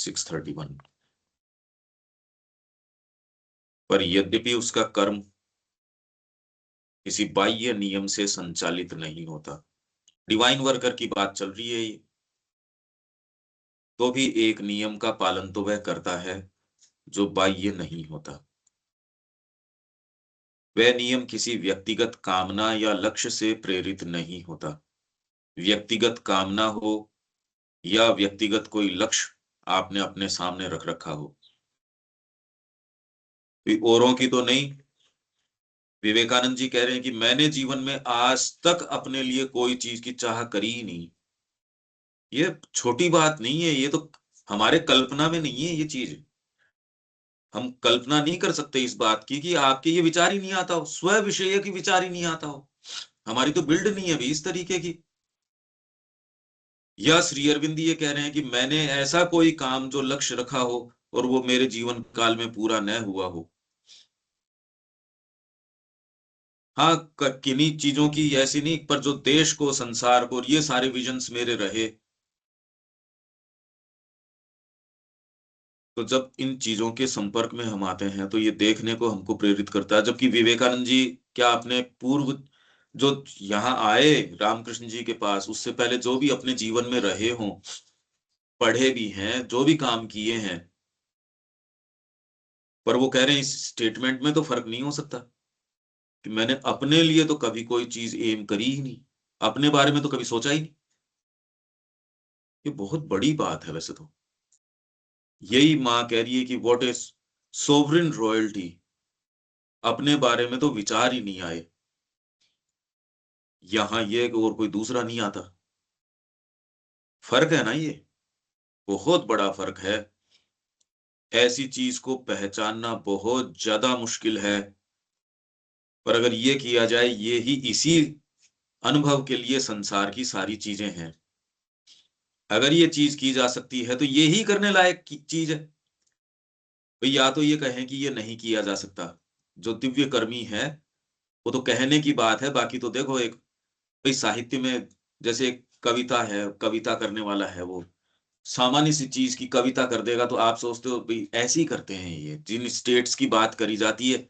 631। पर यद्यपि उसका कर्म किसी बाह्य नियम से संचालित नहीं होता, डिवाइन वर्कर की बात चल रही है ये, तो भी एक नियम का पालन तो वह करता है जो बाह्य नहीं होता। वह नियम किसी व्यक्तिगत कामना या लक्ष्य से प्रेरित नहीं होता। व्यक्तिगत कामना हो या व्यक्तिगत कोई लक्ष्य आपने अपने सामने रख रखा हो, औरों की तो नहीं। विवेकानंद जी कह रहे हैं कि मैंने जीवन में आज तक अपने लिए कोई चीज की चाह करी ही नहीं। ये छोटी बात नहीं है, ये तो हमारे कल्पना में नहीं है ये चीज। हम कल्पना नहीं कर सकते इस बात की कि आपके ये विचार ही नहीं आता हो, स्व विषय की विचार ही नहीं आता हो। हमारी तो बिल्ड नहीं है अभी इस तरीके की। या श्री अरविंद ये कह रहे हैं कि मैंने ऐसा कोई काम जो लक्ष्य रखा हो और वो मेरे जीवन काल में पूरा न हुआ हो। हाँ, किन्हीं चीजों की ऐसी नहीं, पर जो देश को, संसार को, ये सारे विजन्स मेरे रहे। तो जब इन चीजों के संपर्क में हम आते हैं तो ये देखने को हमको प्रेरित करता है। जबकि विवेकानंद जी, क्या आपने पूर्व जो यहाँ आए रामकृष्ण जी के पास, उससे पहले जो भी अपने जीवन में रहे हों, पढ़े भी हैं, जो भी काम किए हैं, पर वो कह रहे हैं इस स्टेटमेंट में तो फर्क नहीं हो सकता कि मैंने अपने लिए तो कभी कोई चीज एम करी ही नहीं, अपने बारे में तो कभी सोचा ही नहीं। ये बहुत बड़ी बात है वैसे तो। यही माँ कह रही है कि व्हाट इज सोवरेन रॉयल्टी, अपने बारे में तो विचार ही नहीं आए। यहां ये और कोई दूसरा नहीं आता। फर्क है ना ये, बहुत बड़ा फर्क है। ऐसी चीज को पहचानना बहुत ज्यादा मुश्किल है, पर अगर ये किया जाए, ये ही इसी अनुभव के लिए संसार की सारी चीजें हैं। अगर ये चीज की जा सकती है तो ये ही करने लायक चीज है। भाई या तो ये कहें कि ये नहीं किया जा सकता, जो दिव्य कर्मी है वो तो कहने की बात है। बाकी तो देखो, एक भाई साहित्य में जैसे एक कविता है, कविता करने वाला है, वो सामान्य सी चीज की कविता कर देगा तो आप सोचते हो भाई ऐसे ही करते हैं। ये जिन स्टेट्स की बात करी जाती है,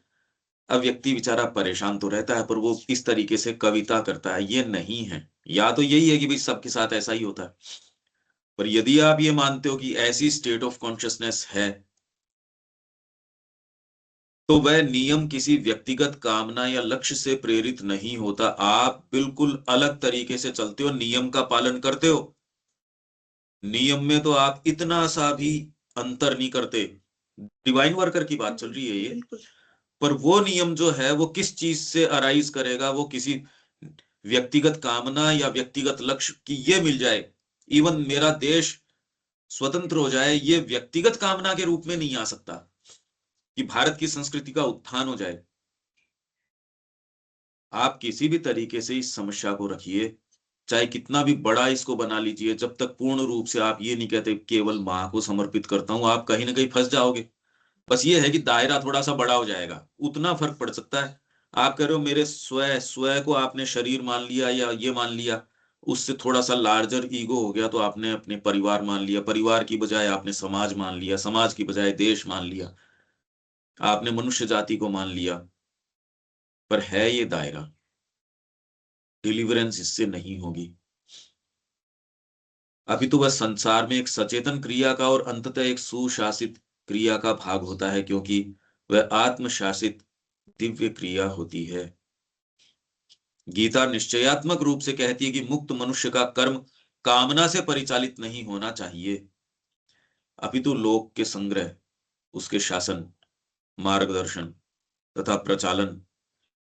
अब व्यक्ति बेचारा परेशान तो रहता है, पर वो इस तरीके से कविता करता है, ये नहीं है। या तो यही है कि भाई सबके साथ ऐसा ही होता है, पर यदि आप ये मानते हो कि ऐसी स्टेट ऑफ कॉन्शियसनेस है, तो वह नियम किसी व्यक्तिगत कामना या लक्ष्य से प्रेरित नहीं होता। आप बिल्कुल अलग तरीके से चलते हो, नियम का पालन करते हो। नियम में तो आप इतना सा भी अंतर नहीं करते। डिवाइन वर्कर की बात चल रही है ये। पर वो नियम जो है वो किस चीज से अराइज करेगा, वो किसी व्यक्तिगत कामना या व्यक्तिगत लक्ष्य की ये मिल जाए, इवन मेरा देश स्वतंत्र हो जाए, ये व्यक्तिगत कामना के रूप में नहीं आ सकता कि भारत की संस्कृति का उत्थान हो जाए। आप किसी भी तरीके से इस समस्या को रखिए, चाहे कितना भी बड़ा इसको बना लीजिए, जब तक पूर्ण रूप से आप ये नहीं कहते केवल माँ को समर्पित करता हूं, आप कहीं ना कहीं फंस जाओगे। बस ये है कि दायरा थोड़ा सा बड़ा हो जाएगा, उतना फर्क पड़ सकता है। आप कह रहे हो मेरे स्व स्व को आपने शरीर मान लिया या ये मान लिया, उससे थोड़ा सा लार्जर ईगो हो गया तो आपने अपने परिवार मान लिया, परिवार की बजाय आपने समाज मान लिया, समाज की बजाय देश मान लिया, आपने मनुष्य जाति को मान लिया। पर है ये दायरा, डिलीवरेंस इससे नहीं होगी। अभी तो बस संसार में एक सचेतन क्रिया का और अंततः एक सुशासित क्रिया का भाग होता है, क्योंकि वह आत्मशासित दिव्य क्रिया होती है। गीता निश्चयात्मक रूप से कहती है कि मुक्त मनुष्य का कर्म कामना से परिचालित नहीं होना चाहिए, अपितु लोक के संग्रह, उसके शासन, मार्गदर्शन तथा प्रचालन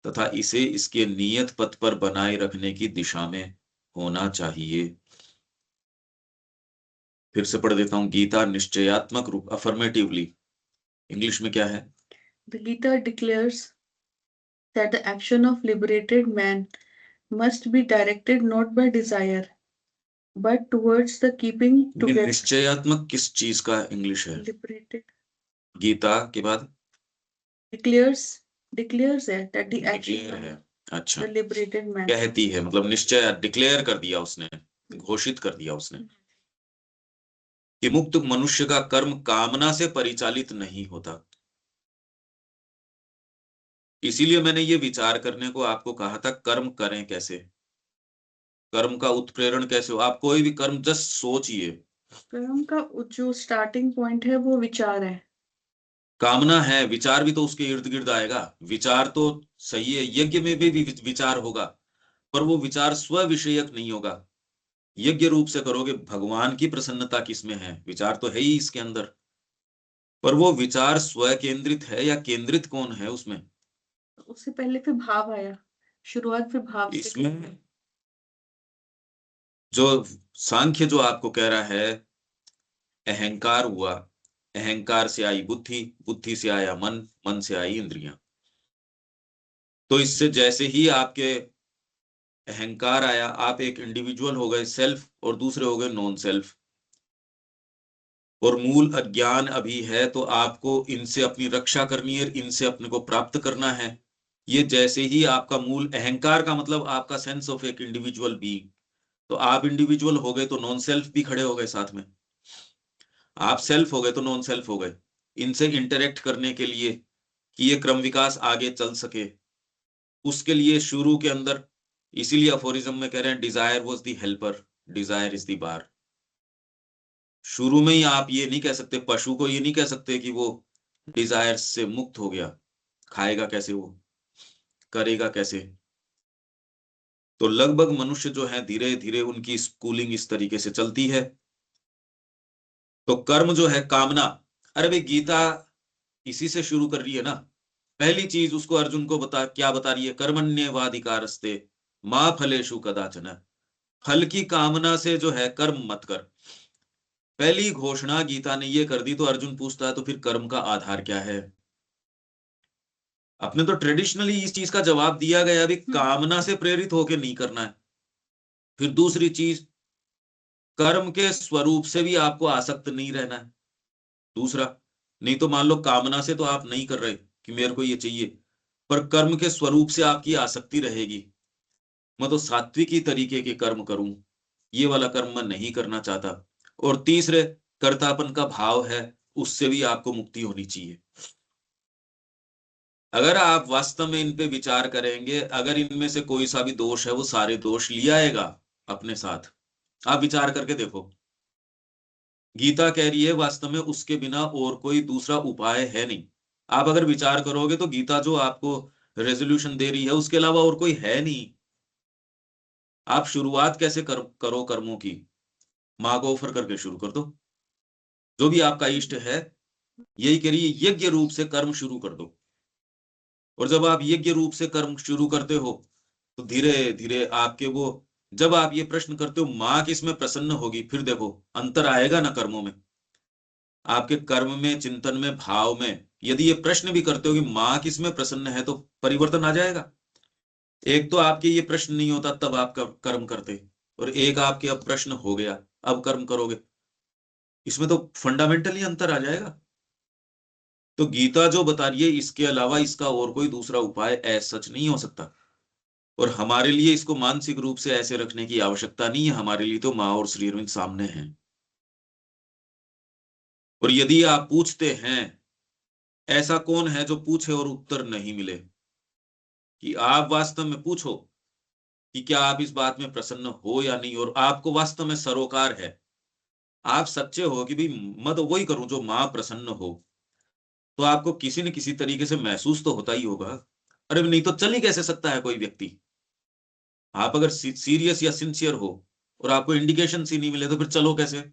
तथा इसे इसके नियत पथ पर बनाए रखने की दिशा में होना चाहिए। फिर से पढ़ देता हूं, गीता निश्चयात्मक रूप, अफर्मेटिवली, इंग्लिश में क्या है? The Gita declares that the action of liberated man must be directed not by desire, but towards the keeping together. निश्चयात्मक किस चीज का इंग्लिश है? Liberated गीता के बाद declares that the action declare है। अच्छा, the liberated man. कहती है मतलब निश्चय, डिक्लेयर कर दिया उसने, घोषित कर दिया उसने। कि मुक्त मनुष्य का कर्म कामना से परिचालित नहीं होता। इसीलिए मैंने ये विचार करने को आपको कहा था, कर्म करें कैसे, कर्म का उत्प्रेरण कैसे हो। आप कोई भी कर्म जस्ट सोचिए, कर्म का जो स्टार्टिंग पॉइंट है वो विचार है। कामना है, विचार भी तो उसके इर्द गिर्द आएगा। विचार तो सही है, यज्ञ में भी विचार होगा, पर वो विचार स्व विषयक नहीं होगा। यज्ञ रूप से करोगे, भगवान की प्रसन्नता किसमें है, विचार तो है ही इसके अंदर, पर वो विचार स्व केंद्रित है या केंद्रित कौन है उसमें। उससे पहले फिर भाव आया, शुरुआत फिर भाव से इसमें करते हैं। जो सांख्य जो आपको कह रहा है, अहंकार हुआ, अहंकार से आई बुद्धि, बुद्धि से आया मन, मन से आई इंद्रियां। तो इससे जैसे ही आपके अहंकार आया, आप एक इंडिविजुअल हो गए सेल्फ, और दूसरे हो गए नॉन सेल्फ। और मूल अज्ञान अभी है, तो आपको इनसे अपनी रक्षा करनी है, इनसे अपने को प्राप्त करना है। ये जैसे ही आपका मूल अहंकार का मतलब आपका सेंस ऑफ एक इंडिविजुअल बीइंग, तो आप इंडिविजुअल हो गए तो नॉन सेल्फ भी खड़े हो गए साथ में, आप सेल्फ हो गए तो नॉन सेल्फ हो गए। इनसे इंटरेक्ट करने के लिए कि ये क्रम विकास आगे चल सके, उसके लिए शुरू के अंदर, इसीलिए अफोरिज्म में कह रहे हैं desire was the helper, desire is the bar. शुरू में ही आप ये नहीं कह सकते, पशु को ये नहीं कह सकते कि वो डिजायर से मुक्त हो गया, खाएगा कैसे, वो करेगा कैसे। तो लगभग मनुष्य जो है धीरे धीरे उनकी स्कूलिंग इस तरीके से चलती है। तो कर्म जो है कामना, अरे भाई गीता इसी से शुरू कर रही है ना। पहली चीज उसको अर्जुन को क्या बता रही है, कर्मण्येवाधिकारस्ते मां फलेषु कदाचन, फल की कामना से जो है कर्म मत कर। पहली घोषणा गीता ने ये कर दी, तो अर्जुन पूछता है तो फिर कर्म का आधार क्या है। अपने तो ट्रेडिशनली इस चीज का जवाब दिया गया, अभी कामना से प्रेरित होके नहीं करना है। फिर दूसरी चीज, कर्म के स्वरूप से भी आपको आसक्त नहीं रहना है। दूसरा, नहीं तो मान लो कामना से तो आप नहीं कर रहे कि मेरे को ये चाहिए, पर कर्म के स्वरूप से आपकी आसक्ति रहेगी, मैं तो सात्विकी तरीके के कर्म करूं, ये वाला कर्म मैं नहीं करना चाहता। और तीसरे, कर्तापन का भाव है, उससे भी आपको मुक्ति होनी चाहिए। अगर आप वास्तव में इन पे विचार करेंगे, अगर इनमें से कोई सा भी दोष है, वो सारे दोष ले आएगा अपने साथ। आप विचार करके देखो, गीता कह रही है वास्तव में उसके बिना और कोई दूसरा उपाय है नहीं। आप अगर विचार करोगे तो गीता जो आपको रेजोल्यूशन दे रही है, उसके अलावा और कोई है नहीं। आप शुरुआत कैसे करो कर्मों की, माँ को ऑफर करके शुरू कर दो। जो भी आपका इष्ट है, यही कह रही है, यज्ञ रूप से कर्म शुरू कर दो। और जब आप यज्ञ रूप से कर्म शुरू करते हो, तो धीरे धीरे आपके वो, जब आप ये प्रश्न करते हो माँ किस में प्रसन्न होगी, फिर देखो अंतर आएगा ना कर्मों में, आपके कर्म में, चिंतन में, भाव में। यदि ये प्रश्न भी करते हो कि माँ किस में प्रसन्न है, तो परिवर्तन आ जाएगा। एक तो आपके ये प्रश्न नहीं होता तब आप कर्म करते, और एक आपके अब प्रश्न हो गया, अब कर्म करोगे, इसमें तो फंडामेंटली अंतर आ जाएगा। तो गीता जो बता रही है, इसके अलावा इसका और कोई दूसरा उपाय ऐसा सच नहीं हो सकता। और हमारे लिए इसको मानसिक रूप से ऐसे रखने की आवश्यकता नहीं है, हमारे लिए तो माँ और श्री अरविंद सामने हैं। और यदि आप पूछते हैं, ऐसा कौन है जो पूछे और उत्तर नहीं मिले, कि आप वास्तव में पूछो कि क्या आप इस बात में प्रसन्न हो या नहीं, और आपको वास्तव में सरोकार है, आप सच्चे हो कि भाई मैं तो वही करूं जो मां प्रसन्न हो, तो आपको किसी न किसी तरीके से महसूस तो होता ही होगा। अरे नहीं तो चल ही कैसे सकता है कोई व्यक्ति। आप अगर सीरियस या सिंसियर हो और आपको इंडिकेशन सी नहीं मिले, तो फिर चलो कैसे।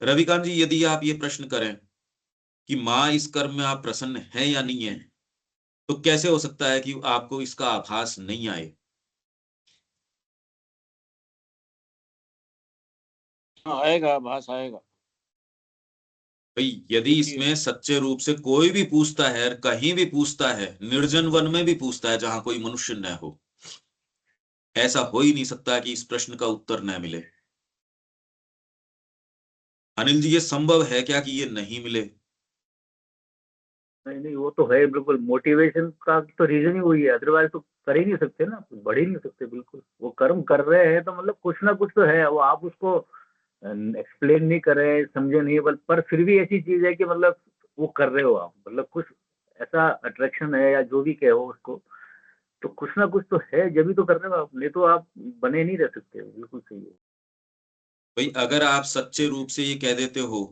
रविकांत जी, यदि आप ये प्रश्न करें कि माँ इस कर्म में आप प्रसन्न है या नहीं है, तो कैसे हो सकता है कि आपको इसका आभास नहीं आए। हाँ, आएगा, आभास आएगा। भाई यदि देखिए, इसमें सच्चे रूप से कोई भी पूछता है, कहीं भी पूछता है, निर्जन वन में भी पूछता है जहां कोई मनुष्य न हो, ऐसा हो ही नहीं सकता कि इस प्रश्न का उत्तर न मिले। अनिल जी, ये संभव है क्या कि ये नहीं मिले। नहीं नहीं, वो तो है बिल्कुल। मोटिवेशन का तो रीजन ही वही है, अदरवाइज तो कर ही नहीं सकते ना, बढ़ ही नहीं सकते। बिल्कुल वो कर्म कर रहे हैं तो मतलब कुछ ना कुछ तो है, वो आप उसको एक्सप्लेन नहीं कर रहे, समझे नहीं, पर फिर भी ऐसी चीज है कि मतलब वो कर रहे हो आप, मतलब कुछ ऐसा अट्रैक्शन है या जो भी कहो उसको, तो कुछ ना कुछ तो है, जब भी तो कर रहे हो आप, नहीं तो आप बने नहीं रह सकते। बिल्कुल सही है। भाई अगर आप सच्चे रूप से ये कह देते हो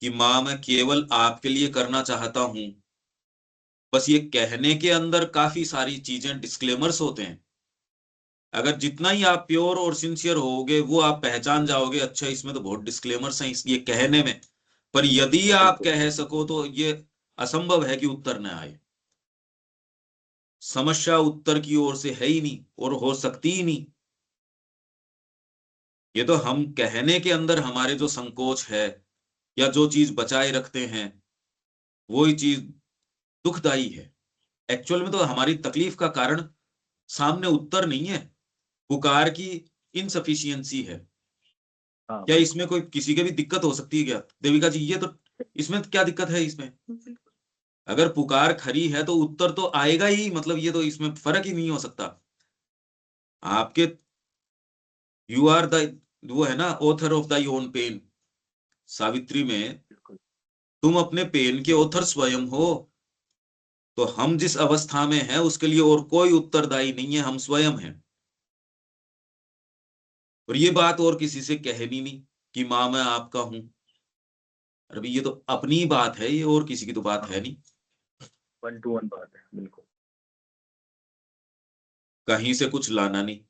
कि माँ मैं केवल आपके लिए करना चाहता हूं, बस ये कहने के अंदर काफी सारी चीजें डिस्क्लेमर्स होते हैं। अगर जितना ही आप प्योर और सिंसियर होगे वो आप पहचान जाओगे, अच्छा इसमें तो बहुत डिस्क्लेमर्स हैं ये कहने में। पर यदि आप बिल्कुल कह सको तो ये असंभव है कि उत्तर न आए। समस्या उत्तर की ओर से है ही नहीं और हो सकती ही नहीं। ये तो हम कहने के अंदर हमारे जो संकोच है या जो चीज बचाए रखते हैं वही चीज दुखदाई है। एक्चुअल में तो हमारी तकलीफ का कारण सामने उत्तर नहीं है, पुकार की इनसफिशियंसी है। हाँ क्या बिल्कुल। इसमें कोई किसी के भी दिक्कत हो सकती है क्या देविका जी? ये तो इसमें क्या दिक्कत है इसमें? अगर पुकार खरी है तो उत्तर तो आएगा ही, मतलब ये तो इसमें फर्क ही नहीं हो सकता। आपके यू आर द, वो है ना, author of the own pen. Savitri में बिल्कुल तुम अपने पेन के ऑथर स्वयं हो। तो हम जिस अवस्था में हैं उसके लिए और कोई उत्तरदायी नहीं है, हम स्वयं हैं। और ये बात और किसी से कहनी नहीं कि माँ मैं आपका हूं। अरे भाई ये तो अपनी बात है, ये और किसी की तो बात हाँ, है नहीं। 1 to 1 बात है बिल्कुल। कहीं से कुछ लाना नहीं।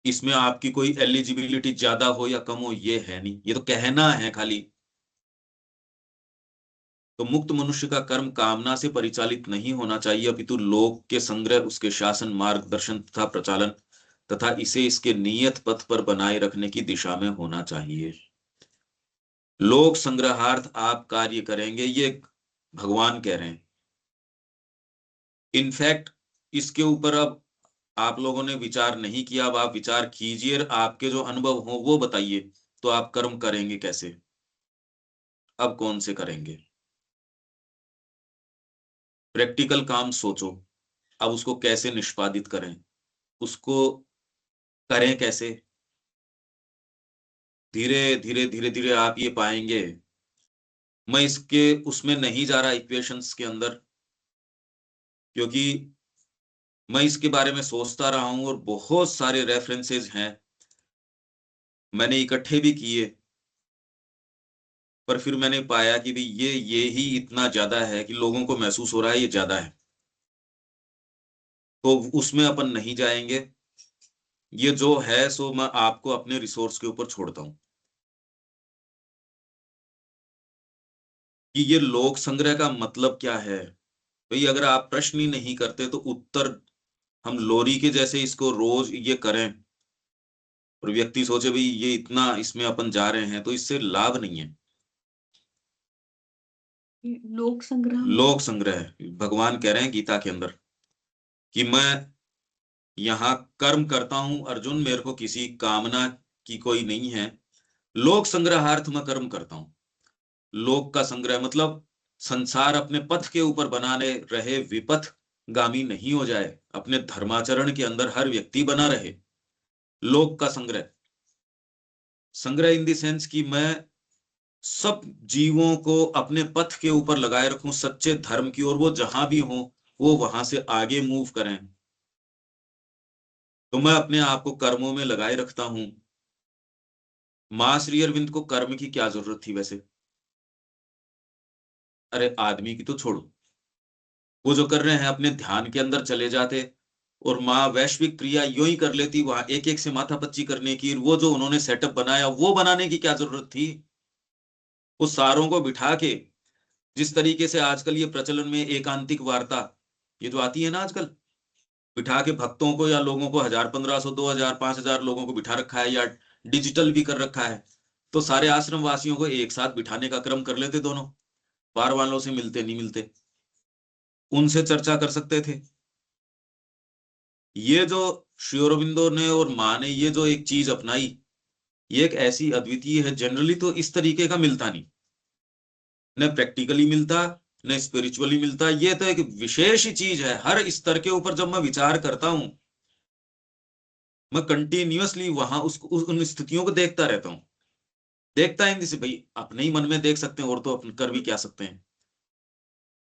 इसमें आपकी कोई एलिजिबिलिटी ज्यादा हो या कम हो ये है नहीं, ये तो कहना है खाली। तो मुक्त मनुष्य का कर्म कामना से परिचालित नहीं होना चाहिए, अपितु लोक के संग्रह, उसके शासन, मार्गदर्शन तथा प्रचालन तथा इसे इसके नियत पथ पर बनाए रखने की दिशा में होना चाहिए। लोक संग्रहार्थ आप कार्य करेंगे, ये भगवान कह रहे हैं। इनफैक्ट इसके ऊपर अब आप लोगों ने विचार नहीं किया, अब आप विचार कीजिए और आपके जो अनुभव हो वो बताइए। तो आप कर्म करेंगे कैसे? अब कौन से करेंगे? प्रैक्टिकल काम सोचो। अब उसको कैसे निष्पादित करें, उसको करें कैसे? धीरे धीरे धीरे धीरे आप ये पाएंगे। मैं इसके उसमें नहीं जा रहा इक्वेशंस के अंदर, क्योंकि मैं इसके बारे में सोचता रहा हूं और बहुत सारे रेफरेंसेस हैं मैंने इकट्ठे भी किए। पर फिर मैंने पाया कि भाई ये ही इतना ज्यादा है कि लोगों को महसूस हो रहा है ये ज्यादा है, तो उसमें अपन नहीं जाएंगे। ये जो है सो मैं आपको अपने रिसोर्स के ऊपर छोड़ता हूं कि ये लोक संग्रह का मतलब क्या है। भाई अगर आप प्रश्न ही नहीं करते तो उत्तर, हम लोरी के जैसे इसको रोज ये करें और व्यक्ति सोचे भाई ये इतना इसमें अपन जा रहे हैं, तो इससे लाभ नहीं है। लोक संग्रह में लोक संग्रह भगवान कह रहे हैं गीता के अंदर कि मैं यहाँ कर्म करता हूं अर्जुन, मेरे को किसी कामना की कोई नहीं है। लोक संग्रहार्थ में कर्म करता हूं। लोक का संग्रह मतलब संसार अपने पथ के ऊपर बनाने रहे, विपथ गामी नहीं हो जाए, अपने धर्माचरण के अंदर हर व्यक्ति बना रहे। लोक का संग्रह, संग्रह इन द सेंस कि मैं सब जीवों को अपने पथ के ऊपर लगाए रखूं सच्चे धर्म की ओर, वो जहां भी हो वो वहां से आगे मूव करें। तो मैं अपने आप को कर्मों में लगाए रखता हूं। मां श्री अरविंद को कर्म की क्या जरूरत थी वैसे? अरे आदमी की तो छोड़ो, वो जो कर रहे हैं अपने ध्यान के अंदर चले जाते और माँ वैश्विक क्रिया यूं ही कर लेती, वहां एक एक से माथापच्ची करने की, वो जो उन्होंने सेटअप बनाया वो बनाने की क्या जरूरत थी? वो सारों को बिठा के, जिस तरीके से आजकल ये प्रचलन में एकांतिक वार्ता ये जो आती है ना आजकल, बिठा के भक्तों को या लोगों को 1000, 1500, 2000, 5000 लोगों को बिठा रखा है या डिजिटल भी कर रखा है। तो सारे आश्रम वासियों को एक साथ बिठाने का क्रम कर लेते दोनों, बार वालों से मिलते नहीं मिलते, उनसे चर्चा कर सकते थे। ये जो श्री अरविंदो ने और माँ ने ये जो एक चीज अपनाई, ये एक ऐसी अद्वितीय है, जनरली तो इस तरीके का मिलता नहीं, न प्रैक्टिकली मिलता न स्पिरिचुअली मिलता। ये तो एक विशेष ही चीज है। हर स्तर के ऊपर जब मैं विचार करता हूं मैं कंटिन्यूअसली वहां उन स्थितियों को देखता रहता हूँ। देखता है जैसे भाई अपने ही मन में देख सकते हैं और तो अपन कर भी क्या सकते हैं।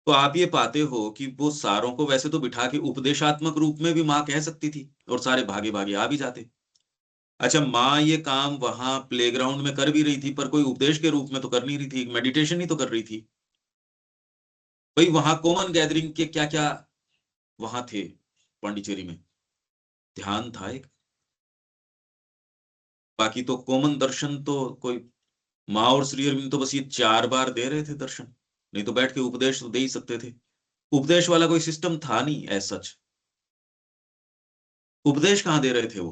तो आप ये पाते हो कि वो सारों को वैसे तो बिठा के उपदेशात्मक रूप में भी माँ कह सकती थी और सारे भागे भागे आ भी जाते। अच्छा, माँ ये काम वहां प्लेग्राउंड में कर भी रही थी, पर कोई उपदेश के रूप में तो कर नहीं रही थी, मेडिटेशन ही तो कर रही थी। भाई वहां कॉमन गैदरिंग के क्या क्या वहां थे पांडिचेरी में, ध्यान था एक। बाकी तो कॉमन दर्शन तो कोई माँ और श्री अरविंद तो बस ये 4 बार दे रहे थे दर्शन, नहीं तो बैठ के उपदेश तो दे ही सकते थे। उपदेश वाला कोई सिस्टम था नहीं एज सच। उपदेश कहाँ दे रहे थे वो?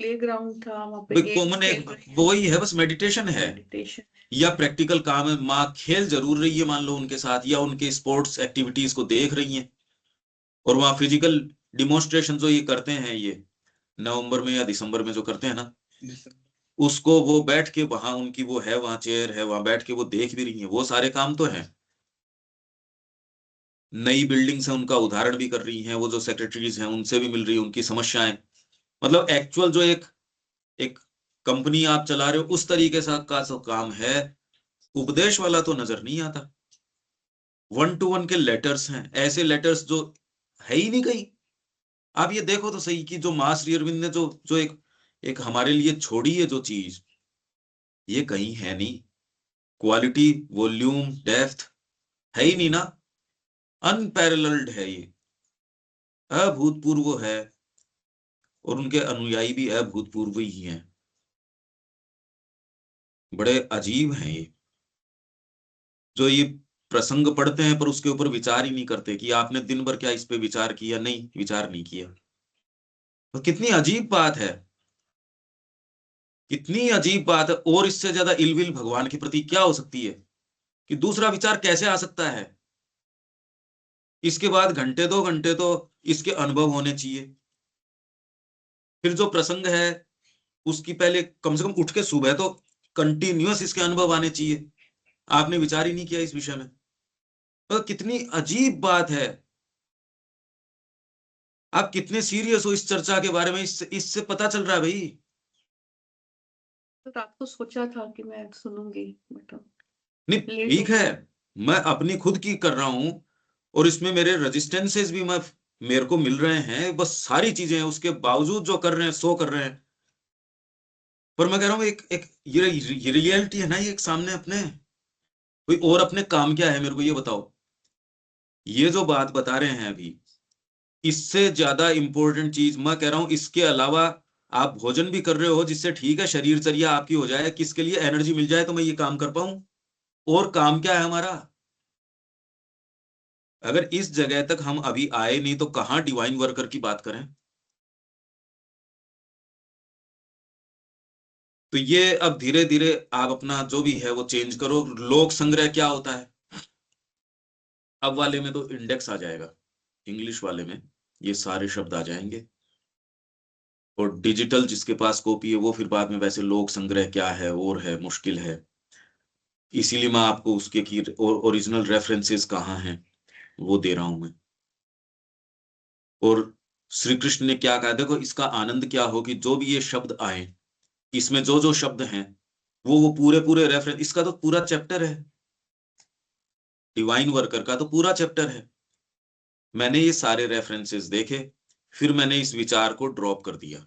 प्लेग्राउंड था वहां पे, भाई गेम्स कॉमन खेल एक रहे वो हैं, ही है, बस मेडिटेशन है मेडिटेशन। या प्रैक्टिकल काम है। माँ खेल जरूर रही है मान लो उनके साथ, या उनके स्पोर्ट्स एक्टिविटीज को देख रही हैं, और वहाँ फिजिकल डिमोन्स्ट्रेशन जो ये करते हैं, ये नवंबर में या दिसंबर में जो करते हैं ना, उसको वो बैठ के वहां उनकी वो है, वहां चेयर है, वहां बैठ के वो देख भी रही है। वो सारे काम तो हैं। नई बिल्डिंग्स हैं, उनका उदाहरण भी कर रही हैं, वो जो सेक्रेटरीज हैं उनसे भी मिल रही है, उनकी समस्याएं, मतलब एक्चुअल जो एक एक कंपनी आप चला रहे हो उस तरीके से का जो काम है। उपदेश वाला तो नजर नहीं आता। 1 to 1 के लेटर्स हैं, ऐसे लेटर्स जो है ही नहीं कहीं। आप ये देखो तो सही कि जो माँ श्री अरविंद ने जो जो एक हमारे लिए छोड़ी है जो चीज, ये कहीं है नहीं। क्वालिटी, वॉल्यूम, डेप्थ है ही नहीं ना। अनपैरेलल्ड है ये, अभूतपूर्व है, और उनके अनुयायी भी अभूतपूर्व ही हैं। बड़े अजीब हैं ये, जो ये प्रसंग पढ़ते हैं पर उसके ऊपर विचार ही नहीं करते कि आपने दिन भर क्या इस पे विचार किया। नहीं, विचार नहीं किया। तो कितनी अजीब बात है, कितनी अजीब बात है। और इससे ज्यादा इलविल भगवान के प्रति क्या हो सकती है कि दूसरा विचार कैसे आ सकता है? इसके बाद घंटे 2 घंटे तो इसके अनुभव होने चाहिए। फिर जो प्रसंग है उसकी पहले कम से कम उठ के सुबह तो कंटिन्यूअस इसके अनुभव आने चाहिए। आपने विचार ही नहीं किया इस विषय में, तो कितनी अजीब बात है। आप कितने सीरियस हो इस चर्चा के बारे में, इससे पता चल रहा है भाई। तो रात को सोचा था कि मैं सुनूंगी, बट नहीं लेट हो ठीक है, मैं अपनी खुद की कर रहा हूं, और इसमें मेरे रेजिस्टेंसेस भी मैं मेरे को मिल रहे हैं, बस सारी चीजें हैं, उसके बावजूद जो कर रहे हैं सो कर रहे हैं। पर मैं कह रहा हूँ एक एक ये रियलिटी है ना, ये एक सामने अपने। कोई और अपने काम क्या है मेरे को ये बताओ। ये जो बात बता रहे हैं अभी, इससे ज्यादा इंपॉर्टेंट चीज मैं कह रहा हूं, इसके अलावा आप भोजन भी कर रहे हो जिससे ठीक है शरीरचर्या आपकी हो जाए, किसके लिए एनर्जी मिल जाए तो मैं ये काम कर पाऊं। और काम क्या है हमारा? अगर इस जगह तक हम अभी आए नहीं तो कहाँ डिवाइन वर्कर की बात करें। तो ये अब धीरे धीरे आप अपना जो भी है वो चेंज करो। लोक संग्रह क्या होता है? अब वाले में तो इंडेक्स आ जाएगा, इंग्लिश वाले में ये सारे शब्द आ जाएंगे, और डिजिटल जिसके पास कॉपी है वो फिर बाद में वैसे लोक संग्रह क्या है और है मुश्किल है। इसीलिए मैं आपको उसके की ओरिजिनल रेफरेंसेस कहाँ हैं वो दे रहा हूं मैं। और श्री कृष्ण ने क्या कहा, देखो इसका आनंद क्या हो कि जो भी ये शब्द आए, इसमें जो जो शब्द हैं वो पूरे पूरे रेफरेंस, इसका तो पूरा चैप्टर है, डिवाइन वर्कर का तो पूरा चैप्टर है। मैंने ये सारे रेफरेंसेस देखे, फिर मैंने इस विचार को ड्रॉप कर दिया,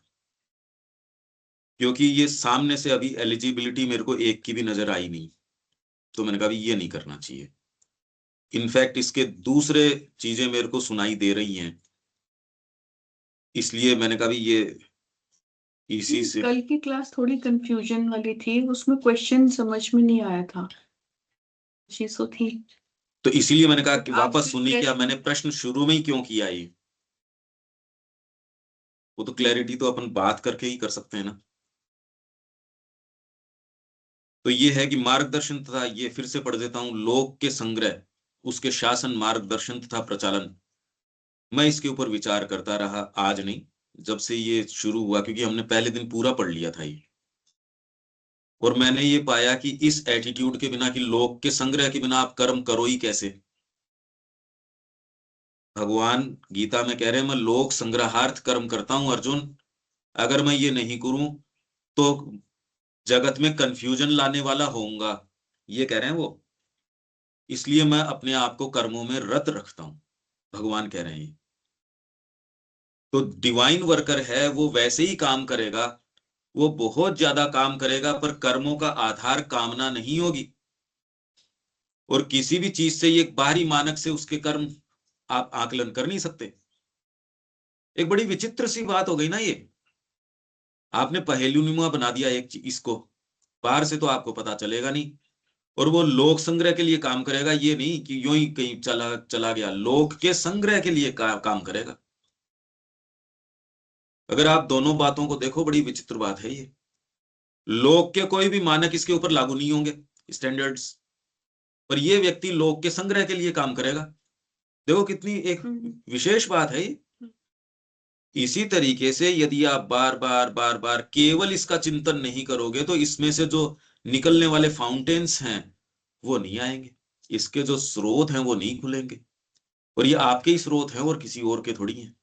क्योंकि ये सामने से अभी एलिजिबिलिटी मेरे को एक की भी नजर आई नहीं। तो मैंने कहा भी ये नहीं करना चाहिए। इनफैक्ट इसके दूसरे चीजें मेरे को सुनाई दे रही हैं, इसलिए मैंने कहा भी ये इसी से। कल की क्लास थोड़ी कंफ्यूजन वाली थी, उसमें क्वेश्चन समझ में नहीं आया था, चीज तो थी। तो इसीलिए मैंने कहा कि आज वापस फिर सुनी, क्या प्रश्न, मैंने प्रश्न शुरू में ही क्यों किया ये। वो तो क्लैरिटी तो अपन बात करके ही कर सकते हैं ना। तो ये है कि मार्गदर्शन तथा, ये फिर से पढ़ देता हूं, लोक के संग्रह, उसके शासन, मार्गदर्शन तथा प्रचालन। मैं इसके ऊपर विचार करता रहा, आज नहीं, जब से ये शुरू हुआ, क्योंकि हमने पहले दिन पूरा पढ़ लिया था ये। और मैंने ये पाया कि इस एटीट्यूड के बिना कि लोक के संग्रह के बिना आप कर्म करो ही कैसे। भगवान गीता में कह रहे हैं मैं लोक संग्रहार्थ कर्म करता हूं अर्जुन, अगर मैं ये नहीं करूं तो जगत में कंफ्यूजन लाने वाला होऊंगा, ये कह रहे हैं वो। इसलिए मैं अपने आप को कर्मों में रत रखता हूं, भगवान कह रहे हैं। तो डिवाइन वर्कर है वो वैसे ही काम करेगा, वो बहुत ज्यादा काम करेगा, पर कर्मों का आधार कामना नहीं होगी। और किसी भी चीज से ये बाहरी मानक से उसके कर्म आप आकलन कर नहीं सकते। एक बड़ी विचित्र सी बात हो गई ना ये, आपने पहेलुनुमा बना दिया एक इसको, बाहर से तो आपको पता चलेगा नहीं। और वो लोक संग्रह के लिए काम करेगा, ये नहीं कि यूं ही कहीं चला चला गया, लोक के संग्रह के लिए काम करेगा। अगर आप दोनों बातों को देखो, बड़ी विचित्र बात है ये। लोक के कोई भी मानक इसके ऊपर लागू नहीं होंगे, स्टैंडर्ड्स, पर ये व्यक्ति लोक के संग्रह के लिए काम करेगा। देखो कितनी एक विशेष बात है ये। इसी तरीके से यदि आप बार बार बार बार केवल इसका चिंतन नहीं करोगे तो इसमें से जो निकलने वाले फाउंटेन्स हैं वो नहीं आएंगे, इसके जो स्रोत हैं वो नहीं खुलेंगे। और ये आपके ही स्रोत हैं और किसी और के थोड़ी हैं।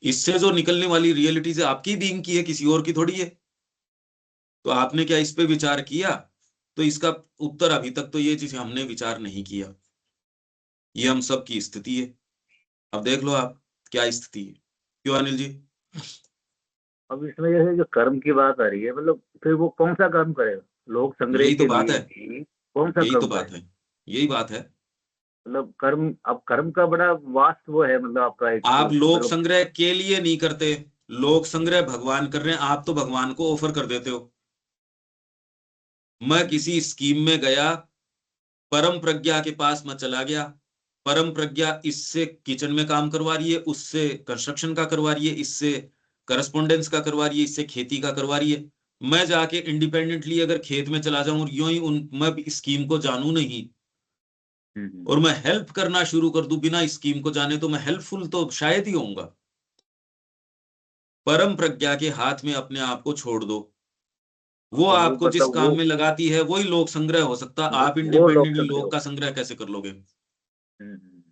इससे जो निकलने वाली रियलिटी से आपकी बीइंग की है, किसी और की थोड़ी है। तो आपने क्या इस पे विचार किया? तो इसका उत्तर अभी तक तो ये चीज हमने विचार नहीं किया। ये हम सब की स्थिति है। अब देख लो आप क्या स्थिति है। क्यों अनिल जी? अब इसमें जैसे जो कर्म की बात आ रही है, मतलब फिर वो कौन सा कर्म करेगा? लोक संग्रह यही तो के बात लिए है, भी कौन सा यही कर्म तो बात करेगा? है, यही बात है। मतलब कर्म, अब कर्म का बड़ा वास्ट वो है, मतलब आपका एक आप लोक मतलब संग्रह के लिए नहीं करते, लोक संग्रह भगवान कर रहे हैं, आप तो भगवान को ऑफर कर देते हो। मैं किसी स्कीम में गया, परम प्रज्ञा के पास मैं चला गया, परम प्रज्ञा इससे किचन में काम करवा रही है, उससे कंस्ट्रक्शन का करवा रही है, इससे करस्पोंडेंस का करवा रही है, इससे खेती का करवा रही है। मैं जाके इंडिपेंडेंटली अगर खेत में चला जाऊं और यूं ही मैं स्कीम को जानू नहीं और मैं हेल्प करना शुरू कर दूं बिना स्कीम को जाने, तो मैं हेल्पफुल तो शायद ही होऊंगा। परम प्रज्ञा के हाथ में अपने आप को छोड़ दो, वो तो वो आपको जिस मतलब काम में लगाती है वही लोक संग्रह हो सकता। आप वो लोक इंडिपेंडेंटली संग्रह लोक हो। का संग्रह कैसे कर लोगे? हम्म।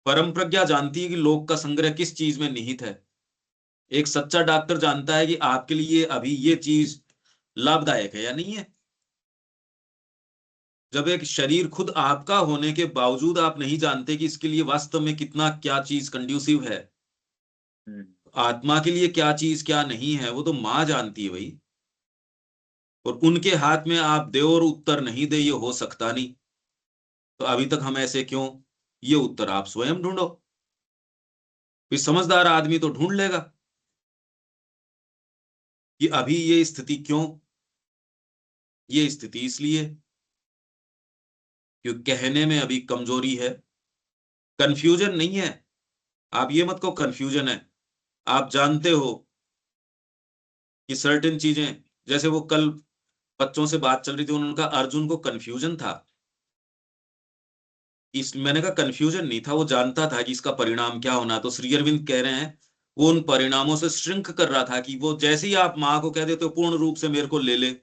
परम प्रज्ञा जानती है कि लोक का संग्रह किस चीज में निहित है। एक सच्चा डॉक्टर जानता है कि आपके लिए अभी ये चीज लाभदायक है या नहीं है। जब एक शरीर खुद आपका होने के बावजूद आप नहीं जानते कि इसके लिए वास्तव में कितना क्या चीज कंड्यूसिव है, आत्मा के लिए क्या चीज क्या नहीं है, वो तो माँ जानती है भाई। और उनके हाथ में आप दे और उत्तर नहीं दे, ये हो सकता नहीं। तो अभी तक हम ऐसे क्यों? ये उत्तर आप स्वयं ढूंढो। फिर समझदार आदमी तो ढूंढ लेगा कि अभी ये स्थिति क्यों। ये स्थिति इसलिए क्योंकि कहने में अभी कमजोरी है। कंफ्यूजन नहीं है, आप ये मत कहो कंफ्यूजन है। आप जानते हो कि सर्टेन चीजें, जैसे वो कल बच्चों से बात चल रही थी, उन्होंने कहा अर्जुन को कंफ्यूजन था। इस मैंने कहा कंफ्यूजन नहीं था, वो जानता था कि इसका परिणाम क्या होना। तो श्री अरविंद कह रहे हैं वो उन परिणामों से श्रिंक कर रहा था कि वो जैसे ही आप माँ को कह देते हो पूर्ण रूप से मेरे को ले ले,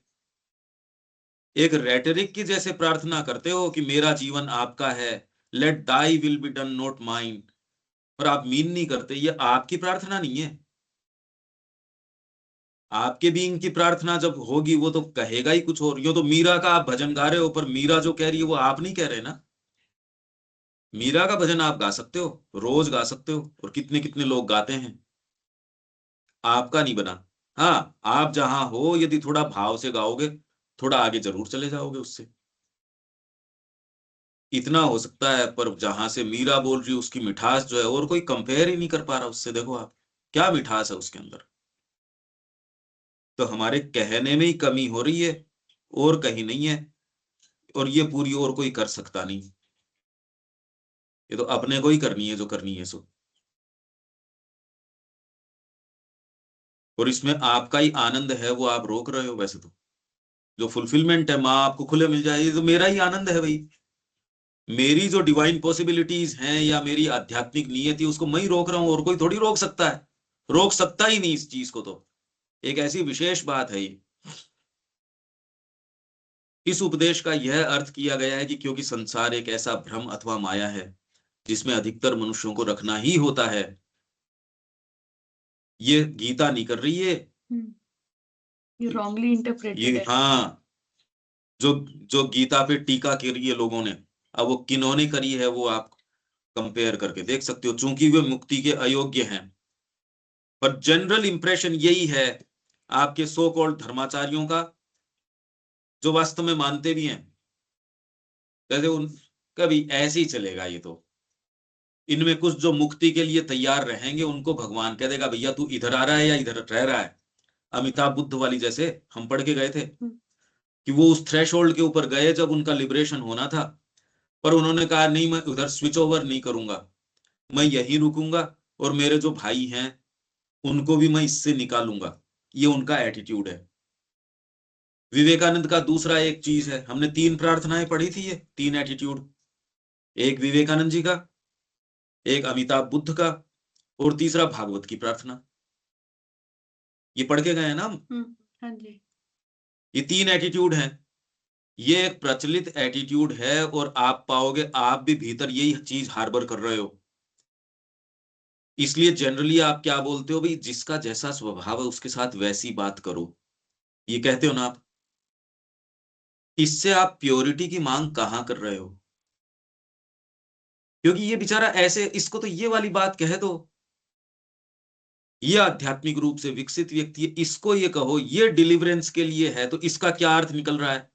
एक रेटरिक की जैसे प्रार्थना करते हो कि मेरा जीवन आपका है, let thy will be done not mine, और आप मीन नहीं करते। ये आपकी प्रार्थना नहीं है। आपके बीइंग की प्रार्थना जब होगी वो तो कहेगा ही कुछ और। यो तो मीरा का आप भजन गा रहे हो, पर मीरा जो कह रही है वो आप नहीं कह रहे ना। मीरा का भजन आप गा सकते हो, रोज गा सकते हो, और कितने कितने लोग गाते हैं। आपका नहीं बना। हाँ, आप जहां हो यदि थोड़ा भाव से गाओगे, थोड़ा आगे जरूर चले जाओगे उससे, इतना हो सकता है। पर जहां से मीरा बोल रही है उसकी मिठास जो है और कोई कंपेयर ही नहीं कर पा रहा उससे। देखो आप क्या मिठास है उसके अंदर। तो हमारे कहने में ही कमी हो रही है और कहीं नहीं है। और ये पूरी और कोई कर सकता नहीं, ये तो अपने को ही करनी है जो करनी है सो। और इसमें आपका ही आनंद है वो आप रोक रहे हो। वैसे तो जो फुलफिलमेंट है, माँ आपको खुले मिल जाए, ये तो मेरा ही आनंद है भाई। मेरी जो डिवाइन पॉसिबिलिटीज हैं या मेरी आध्यात्मिक नियति, उसको मैं ही रोक रहा हूं, और कोई थोड़ी रोक सकता है। रोक सकता ही नहीं इस चीज को। तो एक ऐसी विशेष बात है ये। इस उपदेश का यह अर्थ किया गया है कि क्योंकि संसार एक ऐसा भ्रम अथवा माया है जिसमें अधिकतर मनुष्यों को रखना ही होता है। ये गीता नहीं कर रही है, ये रॉन्गली इंटरप्रेटेड ये है। हाँ, जो जो गीता पे टीका करी है लोगों ने, अब वो किन्होंने करी है वो आप कंपेयर करके देख सकते हो, चूंकि वे मुक्ति के अयोग्य हैं। पर जनरल इंप्रेशन यही है आपके सो कॉल्ड धर्माचार्यों का, जो वास्तव में मानते भी हैं, कहते उन कभी ऐसे ही चलेगा, ये तो इनमें कुछ जो मुक्ति के लिए तैयार रहेंगे उनको भगवान कह देगा भैया तू इधर आ रहा है या इधर रह रहा है। अमिताभ बुद्ध वाली जैसे हम पढ़ के गए थे कि वो उस थ्रेशोल्ड के ऊपर गए जब उनका लिबरेशन होना था, पर उन्होंने कहा नहीं मैं उधर स्विच ओवर नहीं करूंगा, मैं यहीं रुकूंगा और मेरे जो भाई हैं उनको भी मैं इससे निकालूंगा। ये उनका एटीट्यूड है। विवेकानंद का दूसरा एक चीज है, हमने 3 प्रार्थनाएं पढ़ी थी, ये 3 एटीट्यूड, एक विवेकानंद जी का, एक अमिताभ बुद्ध का, और तीसरा भागवत की प्रार्थना। ये पढ़ के गए हैं ना हम। हाँ जी। ये 3 एटीट्यूड हैं। ये एक प्रचलित एटीट्यूड है और आप पाओगे आप भी भीतर यही चीज हार्बर कर रहे हो। इसलिए जनरली आप क्या बोलते हो भाई, जिसका जैसा स्वभाव है उसके साथ वैसी बात करो, ये कहते हो ना आप। इससे आप प्योरिटी की मांग कहां कर रहे हो? क्योंकि ये बेचारा ऐसे, इसको तो ये वाली बात कह दो, ये आध्यात्मिक रूप से विकसित व्यक्ति है, इसको ये कहो ये डिलीवरेंस के लिए है, तो इसका क्या अर्थ निकल रहा है?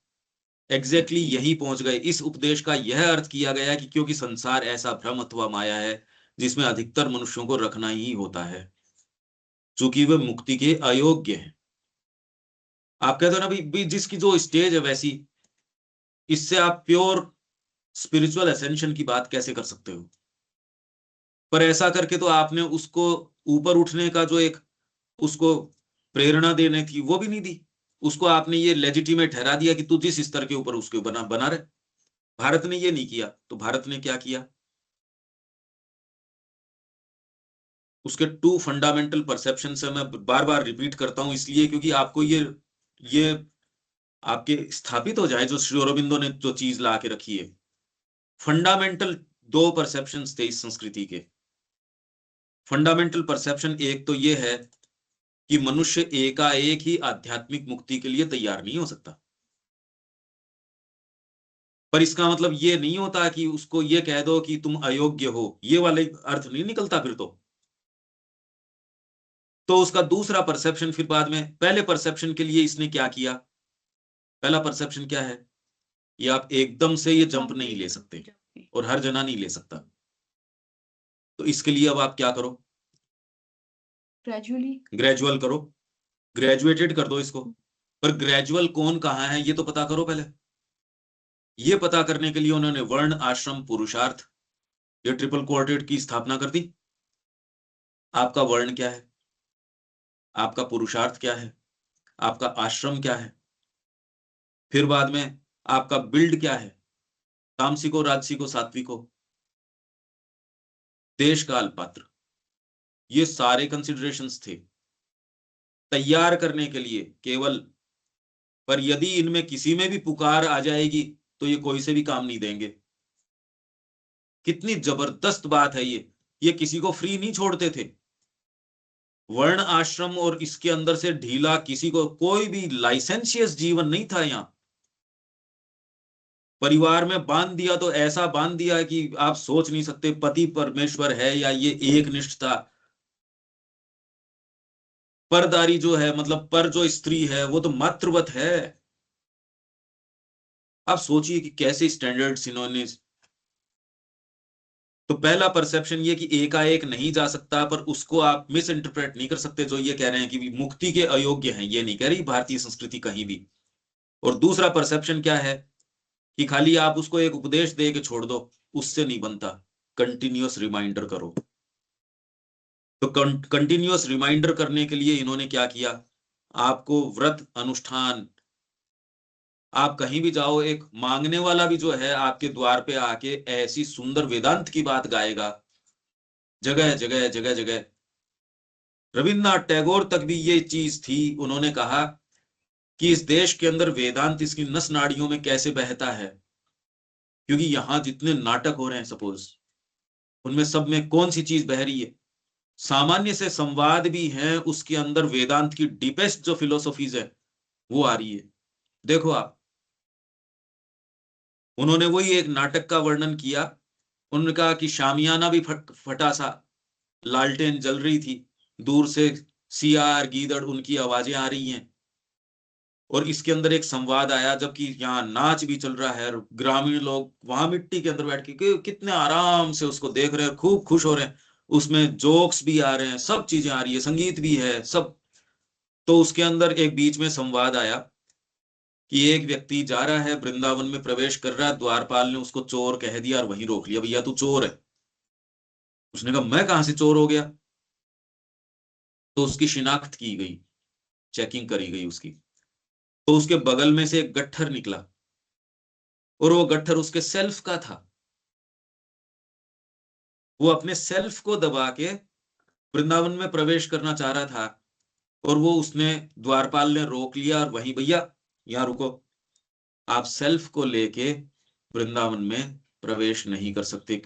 एग्जैक्टली यही पहुंच गए। इस उपदेश का यह अर्थ किया गया कि क्योंकि संसार ऐसा भ्रम अथवा माया है जिसमें अधिकतर मनुष्यों को रखना ही होता है, चूंकि वे मुक्ति के अयोग्य हैं। आप कहते हो ना भाई जिसकी जो स्टेज है वैसी, इससे आप प्योर स्पिरिचुअल एसेंशन की बात कैसे कर सकते हो? पर ऐसा करके तो आपने उसको ऊपर उठने का जो एक उसको प्रेरणा देने थी वो भी नहीं दी। उसको आपने ये लेजिटिमेट ठहरा दिया कि तू जिस स्तर के ऊपर उसके बना बना रहे। भारत ने ये नहीं किया, तो भारत ने क्या किया? उसके 2 फंडामेंटल परसेप्शन से मैं बार बार रिपीट करता हूं इसलिए क्योंकि आपको ये आपके स्थापित हो जाए, जो श्री अरबिंदो ने जो चीज ला के रखी है। फंडामेंटल 2 परसेप्शंस थे इस संस्कृति के। फंडामेंटल परसेप्शन एक तो ये है कि मनुष्य एकाएक ही आध्यात्मिक मुक्ति के लिए तैयार नहीं हो सकता। पर इसका मतलब ये नहीं होता कि उसको ये कह दो कि तुम अयोग्य हो, ये वाले अर्थ नहीं निकलता फिर तो उसका दूसरा परसेप्शन फिर बाद में, पहले परसेप्शन के लिए इसने क्या किया? पहला परसेप्शन क्या है? ये आप एकदम से ये जंप नहीं ले सकते और हर जना नहीं ले सकता। तो इसके लिए अब आप क्या करो? ग्रेजुअल करो, ग्रेजुएटेड कर दो इसको। पर ग्रेजुअल कौन कहाँ है ये तो पता करो पहले। ये पता करने के लिए उन्होंने वर्ण आश्रम पुरुषार्थ, ये ट्रिपल क्वाड्रेंट की स्थापना कर दी। आपका वर्ण क्या है, आपका पुरुषार्थ क्या है, आपका आश्रम क्या है, फिर बाद में आपका बिल्ड क्या है, तामसिको राजसिको सात्विको, देश काल पात्र, ये सारे कंसिडरेशंस थे तैयार करने के लिए केवल। पर यदि इनमें किसी में भी पुकार आ जाएगी तो ये कोई से भी काम नहीं देंगे। कितनी जबरदस्त बात है ये किसी को फ्री नहीं छोड़ते थे। वर्ण आश्रम और इसके अंदर से ढीला किसी को, कोई भी लाइसेंशियस जीवन नहीं था यहां। परिवार में बांध दिया तो ऐसा बांध दिया कि आप सोच नहीं सकते, पति परमेश्वर है या ये एक निष्ठता। परदारी जो है, मतलब पर जो स्त्री है वो तो मातृवत है। आप सोचिए कि कैसे स्टैंडर्ड्स इन्होंने। तो पहला परसेप्शन ये कि एकाएक नहीं जा सकता, पर उसको आप मिस इंटरप्रेट नहीं कर सकते जो ये कह रहे हैं कि मुक्ति के अयोग्य हैं, ये नहीं कह रही भारतीय संस्कृति कहीं भी। और दूसरा परसेप्शन क्या है कि खाली आप उसको एक उपदेश दे के छोड़ दो, उससे नहीं बनता, कंटिन्यूअस रिमाइंडर करो। तो कंटिन्यूअस रिमाइंडर करने के लिए इन्होंने क्या किया? आपको व्रत अनुष्ठान, आप कहीं भी जाओ एक मांगने वाला भी जो है आपके द्वार पे आके ऐसी सुंदर वेदांत की बात गाएगा, जगह जगह जगह जगह। रविन्द्रनाथ टैगोर तक भी ये चीज थी, उन्होंने कहा कि इस देश के अंदर वेदांत इसकी नस नाड़ियों में कैसे बहता है, क्योंकि यहां जितने नाटक हो रहे हैं, सपोज उनमें सब में कौन सी चीज बह रही है? सामान्य से संवाद भी हैं, उसके अंदर वेदांत की डीपेस्ट जो फिलोसॉफीज है वो आ रही है। देखो आप, उन्होंने वही एक नाटक का वर्णन किया। उन्होंने कहा कि शामियाना भी फटा सा, लालटेन जल रही थी, दूर से सियार गीदड़ उनकी आवाजें आ रही हैं, और इसके अंदर एक संवाद आया, जबकि यहाँ नाच भी चल रहा है, और ग्रामीण लोग वहां मिट्टी के अंदर बैठ के कितने आराम से उसको देख रहे हैं, खूब खुश हो रहे हैं। उसमें जोक्स भी आ रहे हैं, सब चीजें आ रही है, संगीत भी है, सब। तो उसके अंदर एक बीच में संवाद आया कि एक व्यक्ति जा रहा है, वृंदावन में प्रवेश कर रहा है, द्वारपाल ने उसको चोर कह दिया और वहीं रोक लिया, भैया तू चोर है। उसने कहा मैं कहां से चोर हो गया? तो उसकी शिनाख्त की गई, चेकिंग करी गई उसकी, तो उसके बगल में से एक गट्ठर निकला, और वो गट्ठर उसके सेल्फ का था। वो अपने सेल्फ को दबा के वृंदावन में प्रवेश करना चाह रहा था, और वो उसने, द्वारपाल ने रोक लिया और वहीं, भैया यहाँ रुको, आप सेल्फ को लेके वृंदावन में प्रवेश नहीं कर सकते।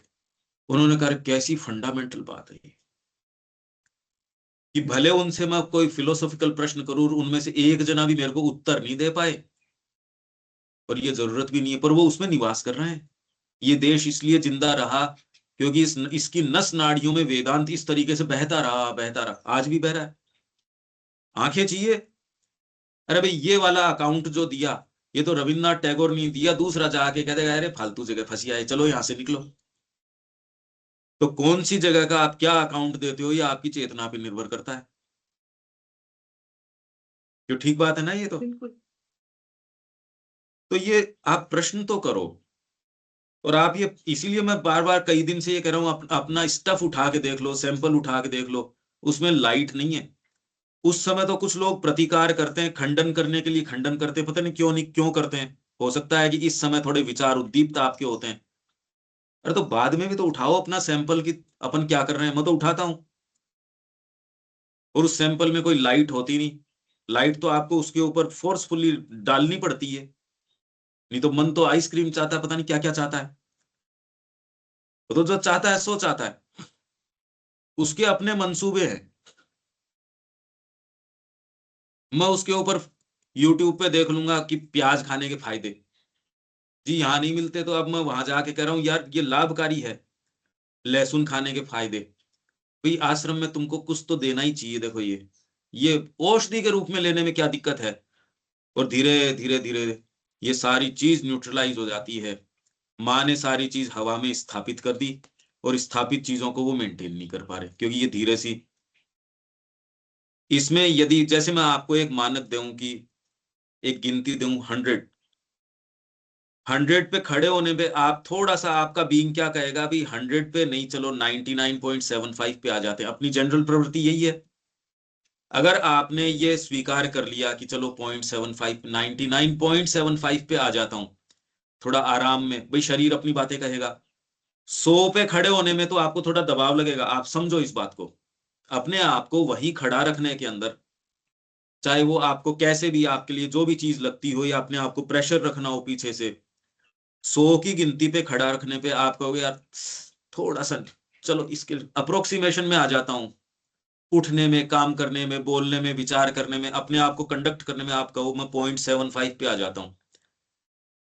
उन्होंने कहा कैसी फंडामेंटल बात है ये, कि भले उनसे मैं कोई फिलोसॉफिकल प्रश्न करूं, उनमें से एक जना भी मेरे को उत्तर नहीं दे पाए, और ये जरूरत भी नहीं है, पर वो उसमें निवास कर रहे हैं। ये देश इसलिए जिंदा रहा क्योंकि इसकी नस नाड़ियों में वेदांत इस तरीके से बहता रहा, बहता रहा, आज भी बह रहा है। आंखें चाहिए? अरे भाई ये वाला अकाउंट जो दिया, ये तो रविन्द्रनाथ टैगोर नहीं दिया, दूसरा जाके कह देगा अरे फालतू जगह फंसी आए, चलो यहां से निकलो। तो कौन सी जगह का आप क्या अकाउंट देते हो, ये आपकी चेतना पे निर्भर करता है। जो ठीक बात है ना ये तो। बिल्कुल। तो ये आप प्रश्न तो करो, और आप ये, इसीलिए मैं बार बार कई दिन से ये कह रहा हूं, अपना स्टफ उठा के देख लो, सैंपल उठा के देख लो, उसमें लाइट नहीं है। उस समय तो कुछ लोग प्रतिकार करते हैं, खंडन करने के लिए खंडन करते हैं, पता नहीं क्यों, नहीं क्यों करते हैं। हो सकता है कि इस समय थोड़े विचार उद्दीप्त आपके होते हैं। अरे तो बाद में भी तो उठाओ अपना सैंपल की अपन क्या कर रहे हैं। मैं तो उठाता हूं, और उस सैंपल में कोई लाइट होती नहीं। लाइट तो आपको उसके ऊपर फोर्सफुली डालनी पड़ती है, नहीं तो मन तो आइसक्रीम चाहता है, पता नहीं क्या क्या चाहता है। तो जो चाहता है सो चाहता है, उसके अपने मंसूबे हैं। मैं उसके ऊपर यूट्यूब पे देख लूंगा कि प्याज खाने के फायदे, जी यहाँ नहीं मिलते, तो अब मैं वहां जाके कह रहा हूँ यार ये लाभकारी है। लहसुन खाने के फायदे, भाई आश्रम में तुमको कुछ तो देना ही चाहिए। देखो ये औषधि के रूप में लेने में क्या दिक्कत है? और धीरे धीरे धीरे ये सारी चीज न्यूट्रलाइज हो जाती है। माँ ने सारी चीज हवा में स्थापित कर दी, और स्थापित चीजों को वो मेंटेन नहीं कर पा रहे, क्योंकि ये धीरे सी, इसमें यदि जैसे मैं आपको एक मानक दूं कि एक गिनती दूं 100 पे खड़े होने पे आप थोड़ा सा, आपका बीइंग क्या कहेगा भी 100 पे नहीं, चलो 99.75 पे आ जाते हैं। अपनी जनरल प्रवृत्ति यही है। अगर आपने ये स्वीकार कर लिया कि चलो 0.75, 99.75 पे आ जाता हूं, थोड़ा आराम में, भाई शरीर अपनी बातें कहेगा। 100 पे खड़े होने में तो आपको थोड़ा दबाव लगेगा, आप समझो इस बात को। अपने आप को वहीं खड़ा रखने के अंदर, चाहे वो आपको कैसे भी, आपके लिए जो भी चीज लगती हो, या अपने आप को प्रेशर रखना हो पीछे से, 100 की गिनती पे खड़ा रखने पे आप कहोगे यार थोड़ा सा, चलो इसके अप्रोक्सीमेशन में आ जाता हूं। उठने में, काम करने में, बोलने में, विचार करने में, अपने आप को कंडक्ट करने में आप कहो मैं 0.75 पे आ जाता हूं।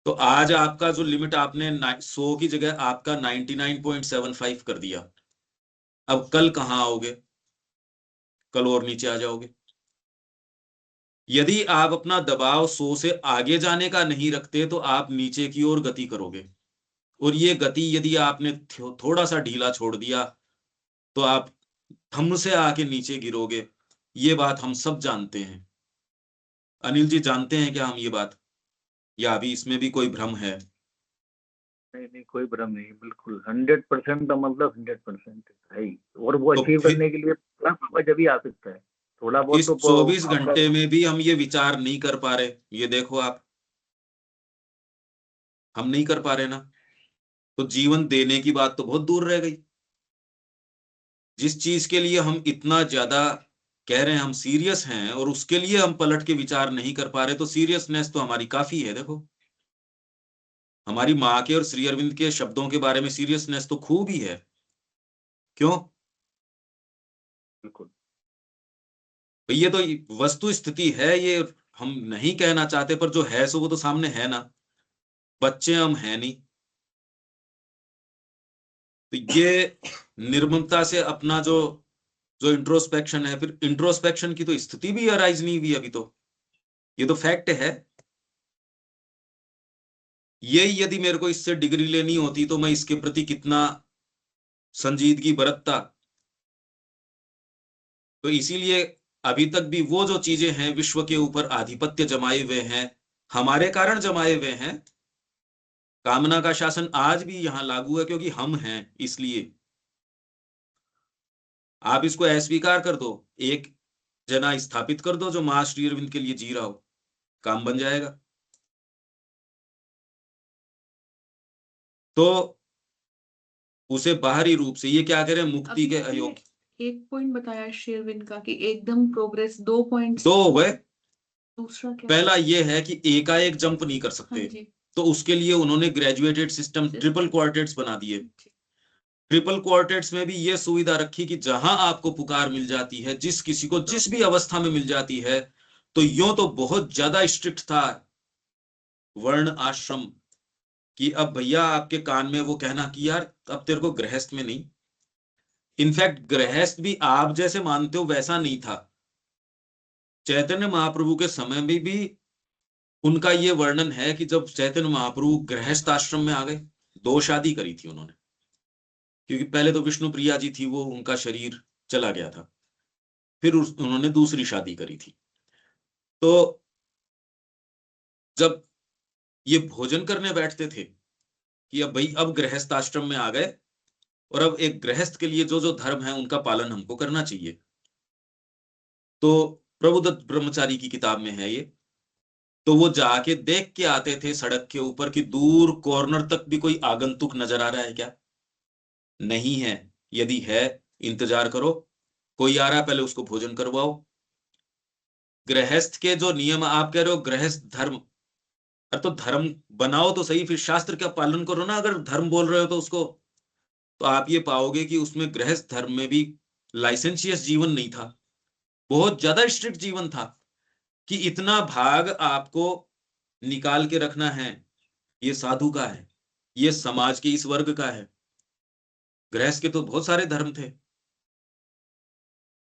तो आज आपका जो लिमिट आपने 100 की जगह आपका 99.75 कर दिया। अब कल कहाँ आओगे? कल और नीचे आ जाओगे। यदि आप अपना दबाव 100 से आगे जाने का नहीं रखते, तो आप नीचे की ओर गति करोगे, और ये गति यदि आपने थोड़ा सा ढीला छोड़ दिया, तो आप थम से आके नीचे गिरोगे। ये बात हम सब जानते हैं। अनिल जी, जानते हैं क्या हम ये बात, या अभी इसमें भी कोई भ्रम है? नहीं नहीं, कोई भ्रम नहीं, बिल्कुल 100% का मतलब 100% है ही। और वो तो अचीव फिर करने के लिए थोड़ा जब भी आ सकता है, थोड़ा बहुत इस तो 24 आपका। घंटे में भी हम ये विचार नहीं कर पा रहे, ये देखो आप, हम नहीं कर पा रहे ना। तो जीवन देने की बात तो बहुत दूर रह गई। जिस चीज के लिए हम इतना ज्यादा कह रहे हैं, हम सीरियस हैं, और उसके लिए हम पलट के विचार नहीं कर पा रहे, तो सीरियसनेस तो हमारी काफी है। देखो हमारी माँ के और श्री अरविंद के शब्दों के बारे में सीरियसनेस तो खूब ही है। क्यों? बिल्कुल। ये तो वस्तु स्थिति है, ये हम नहीं कहना चाहते, पर जो है सो वो तो सामने है ना। बच्चे हम है नहीं, तो ये निर्ममता से अपना जो जो इंट्रोस्पेक्शन है, फिर इंट्रोस्पेक्शन की तो स्थिति भी अराइज नहीं हुई अभी, तो ये तो फैक्ट है। ये यदि मेरे को इससे डिग्री लेनी होती तो मैं इसके प्रति कितना संजीदगी बरतता। तो इसीलिए अभी तक भी वो जो चीजें हैं विश्व के ऊपर आधिपत्य जमाए हुए हैं, हमारे कारण जमाए हुए हैं। कामना का शासन आज भी यहां लागू है क्योंकि हम हैं, इसलिए आप इसको अस्वीकार कर दो, एक जना स्थापित कर दो जो मां श्री अरविंद के लिए जी रहा हो, काम बन जाएगा। तो उसे बाहरी रूप से ये क्या करें, मुक्ति अभी के आपने अयोग्य। एक पॉइंट बताया शेरविन का कि एकदम प्रोग्रेस, 2 पॉइंट्स। दो हो गए। दूसरा क्या? पहला ये है कि एकाएक जंप नहीं कर हाँ सकते, जी। तो उसके लिए उन्होंने ग्रेजुएटेड सिस्टम ट्रिपल क्वार्टेट्स बना दिए। जी। ट्रिपल क्वार्टेट्स में भी ये सुविधा रखी कि जहां आपको पुकार मिल जाती है, जिस किसी को जिस भी अवस्था में मिल जाती है, तो यूं तो बहुत ज्यादा स्ट्रिक्ट था वर्ण आश्रम कि अब भैया आपके कान में वो कहना कि यार अब तेरे को गृहस्थ में नहीं। इनफैक्ट गृहस्थ भी आप जैसे मानते हो वैसा नहीं था। चैतन्य महाप्रभु के समय में भी उनका ये वर्णन है कि जब चैतन्य महाप्रभु गृहस्थ आश्रम में आ गए, 2 शादी करी थी उन्होंने, क्योंकि पहले तो विष्णु प्रिया जी थी, वो उनका शरीर चला गया था, फिर उन्होंने दूसरी शादी करी थी। तो जब ये भोजन करने बैठते थे कि अब भाई अब गृहस्थ आश्रम में आ गए और अब एक गृहस्थ के लिए जो जो धर्म है उनका पालन हमको करना चाहिए। तो प्रभुदत्त ब्रह्मचारी की किताब में है ये। तो वो जाके देख के आते थे सड़क के ऊपर कि दूर कॉर्नर तक भी कोई आगंतुक नजर आ रहा है क्या, नहीं है। यदि है, इंतजार करो, कोई आ रहा है पहले उसको भोजन करवाओ। गृहस्थ के जो नियम आप कह रहे हो गृहस्थ धर्म, अरे तो धर्म बनाओ तो सही, फिर शास्त्र का पालन करो ना। अगर धर्म बोल रहे हो तो उसको, तो आप ये पाओगे कि उसमें गृहस्थ धर्म में भी लाइसेंशियस जीवन नहीं था, बहुत ज्यादा स्ट्रिक्ट जीवन था कि इतना भाग आपको निकाल के रखना है, ये साधु का है, ये समाज के इस वर्ग का है। गृहस्थ के तो बहुत सारे धर्म थे।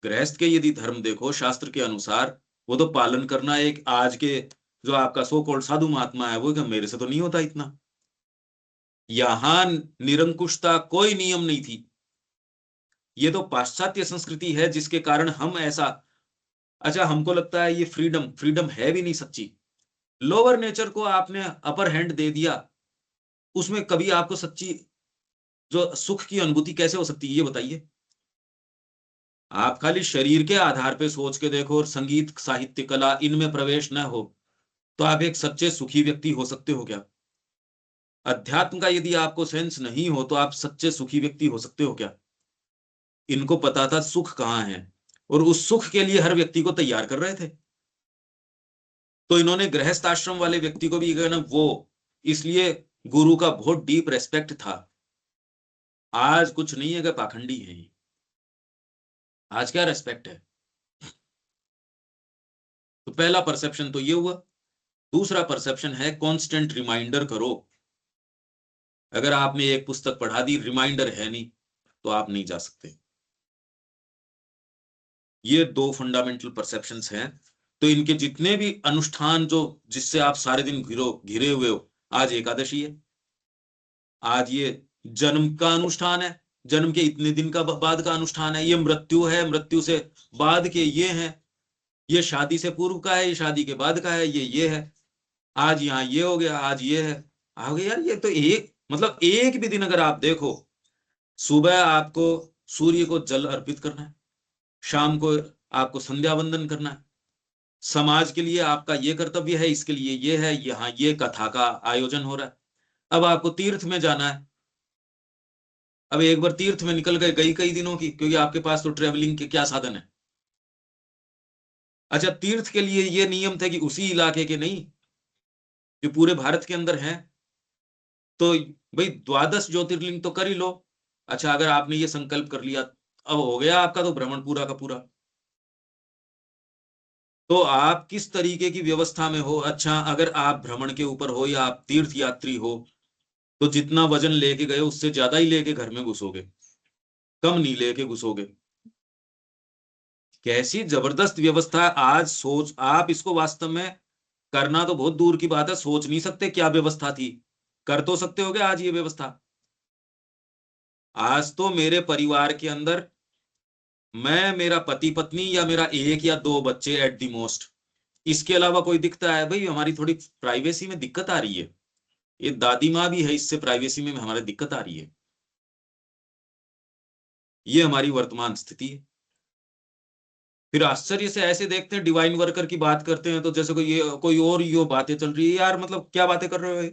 गृहस्थ के यदि धर्म देखो शास्त्र के अनुसार, वो तो पालन करना एक आज के जो आपका सो कॉल्ड साधु महात्मा है वो क्या मेरे से तो नहीं होता इतना। यहां निरंकुशता कोई नियम नहीं थी। ये तो पाश्चात्य संस्कृति है जिसके कारण हम ऐसा, अच्छा हमको लगता है ये फ्रीडम फ्रीडम है भी नहीं सच्ची। लोअर नेचर को आपने अपर हैंड दे दिया, उसमें कभी आपको सच्ची जो सुख की अनुभूति कैसे हो सकती है ये बताइए। आप खाली शरीर के आधार पे सोच के देखो और संगीत साहित्य कला इनमें प्रवेश न हो तो आप एक सच्चे सुखी व्यक्ति हो सकते हो क्या? अध्यात्म का यदि आपको सेंस नहीं हो तो आप सच्चे सुखी व्यक्ति हो सकते हो क्या? इनको पता था सुख कहाँ है और उस सुख के लिए हर व्यक्ति को तैयार कर रहे थे। तो इन्होंने गृहस्थ आश्रम वाले व्यक्ति को भी कहना वो, इसलिए गुरु का बहुत डीप रेस्पेक्ट था। आज कुछ नहीं है कि पाखंडी है ये, आज क्या रेस्पेक्ट है। तो पहला परसेप्शन तो ये हुआ। दूसरा परसेप्शन है कांस्टेंट रिमाइंडर करो। अगर आपने एक पुस्तक पढ़ा दी, रिमाइंडर है नहीं, तो आप नहीं जा सकते। ये 2 फंडामेंटल परसेप्शंस हैं। तो इनके जितने भी अनुष्ठान जो जिससे आप सारे दिन घिरे हुए हो, आज एकादशी है, आज ये जन्म का अनुष्ठान है, जन्म के इतने दिन का बाद का अनुष्ठान है, ये मृत्यु है, मृत्यु से बाद के ये हैं, ये शादी से पूर्व का है, ये शादी के बाद का है, ये है, आज यहाँ ये हो गया, आज ये है। आओगे यार, ये तो एक मतलब एक भी दिन अगर आप देखो, सुबह आपको सूर्य को जल अर्पित करना है, शाम को आपको संध्या वंदन करना है, समाज के लिए आपका ये कर्तव्य है, इसके लिए ये है, यहाँ ये कथा का आयोजन हो रहा है। अब आपको तीर्थ में जाना है, अब एक बार तीर्थ में निकल गए कई दिनों की, क्योंकि आपके पास तो ट्रेवलिंग के क्या साधन है। अच्छा, तीर्थ के लिए ये नियम थे कि उसी इलाके के नहीं, जो पूरे भारत के अंदर है, तो भाई 12 ज्योतिर्लिंग तो कर ही लो, अच्छा, अगर आपने ये संकल्प कर लिया, अब हो गया आपका तो भ्रमण पूरा का पूरा। तो आप किस तरीके की व्यवस्था में हो? अच्छा, अगर आप भ्रमण के ऊपर हो या आप तीर्थ यात्री हो, तो जितना वजन लेके गए उससे ज्यादा ही लेके घर में घुसोगे, कम नहीं लेके घुसोगे। कैसी जबरदस्त व्यवस्था है। आज सोच आप इसको वास्तव में करना तो बहुत दूर की बात है, सोच नहीं सकते क्या व्यवस्था थी। कर तो सकते हो क्या आज ये व्यवस्था? आज तो मेरे परिवार के अंदर मैं, मेरा पति पत्नी या मेरा 1 या 2 बच्चे एट द मोस्ट, इसके अलावा कोई दिखता है भाई, हमारी थोड़ी प्राइवेसी में दिक्कत आ रही है। ये दादी माँ भी है, इससे प्राइवेसी में हमारी दिक्कत आ रही है। ये हमारी वर्तमान स्थिति है। फिर आश्चर्य से ऐसे देखते हैं, डिवाइन वर्कर की बात करते हैं तो जैसे कोई और यो बातें चल रही है। यार मतलब क्या बातें कर रहे हो भाई?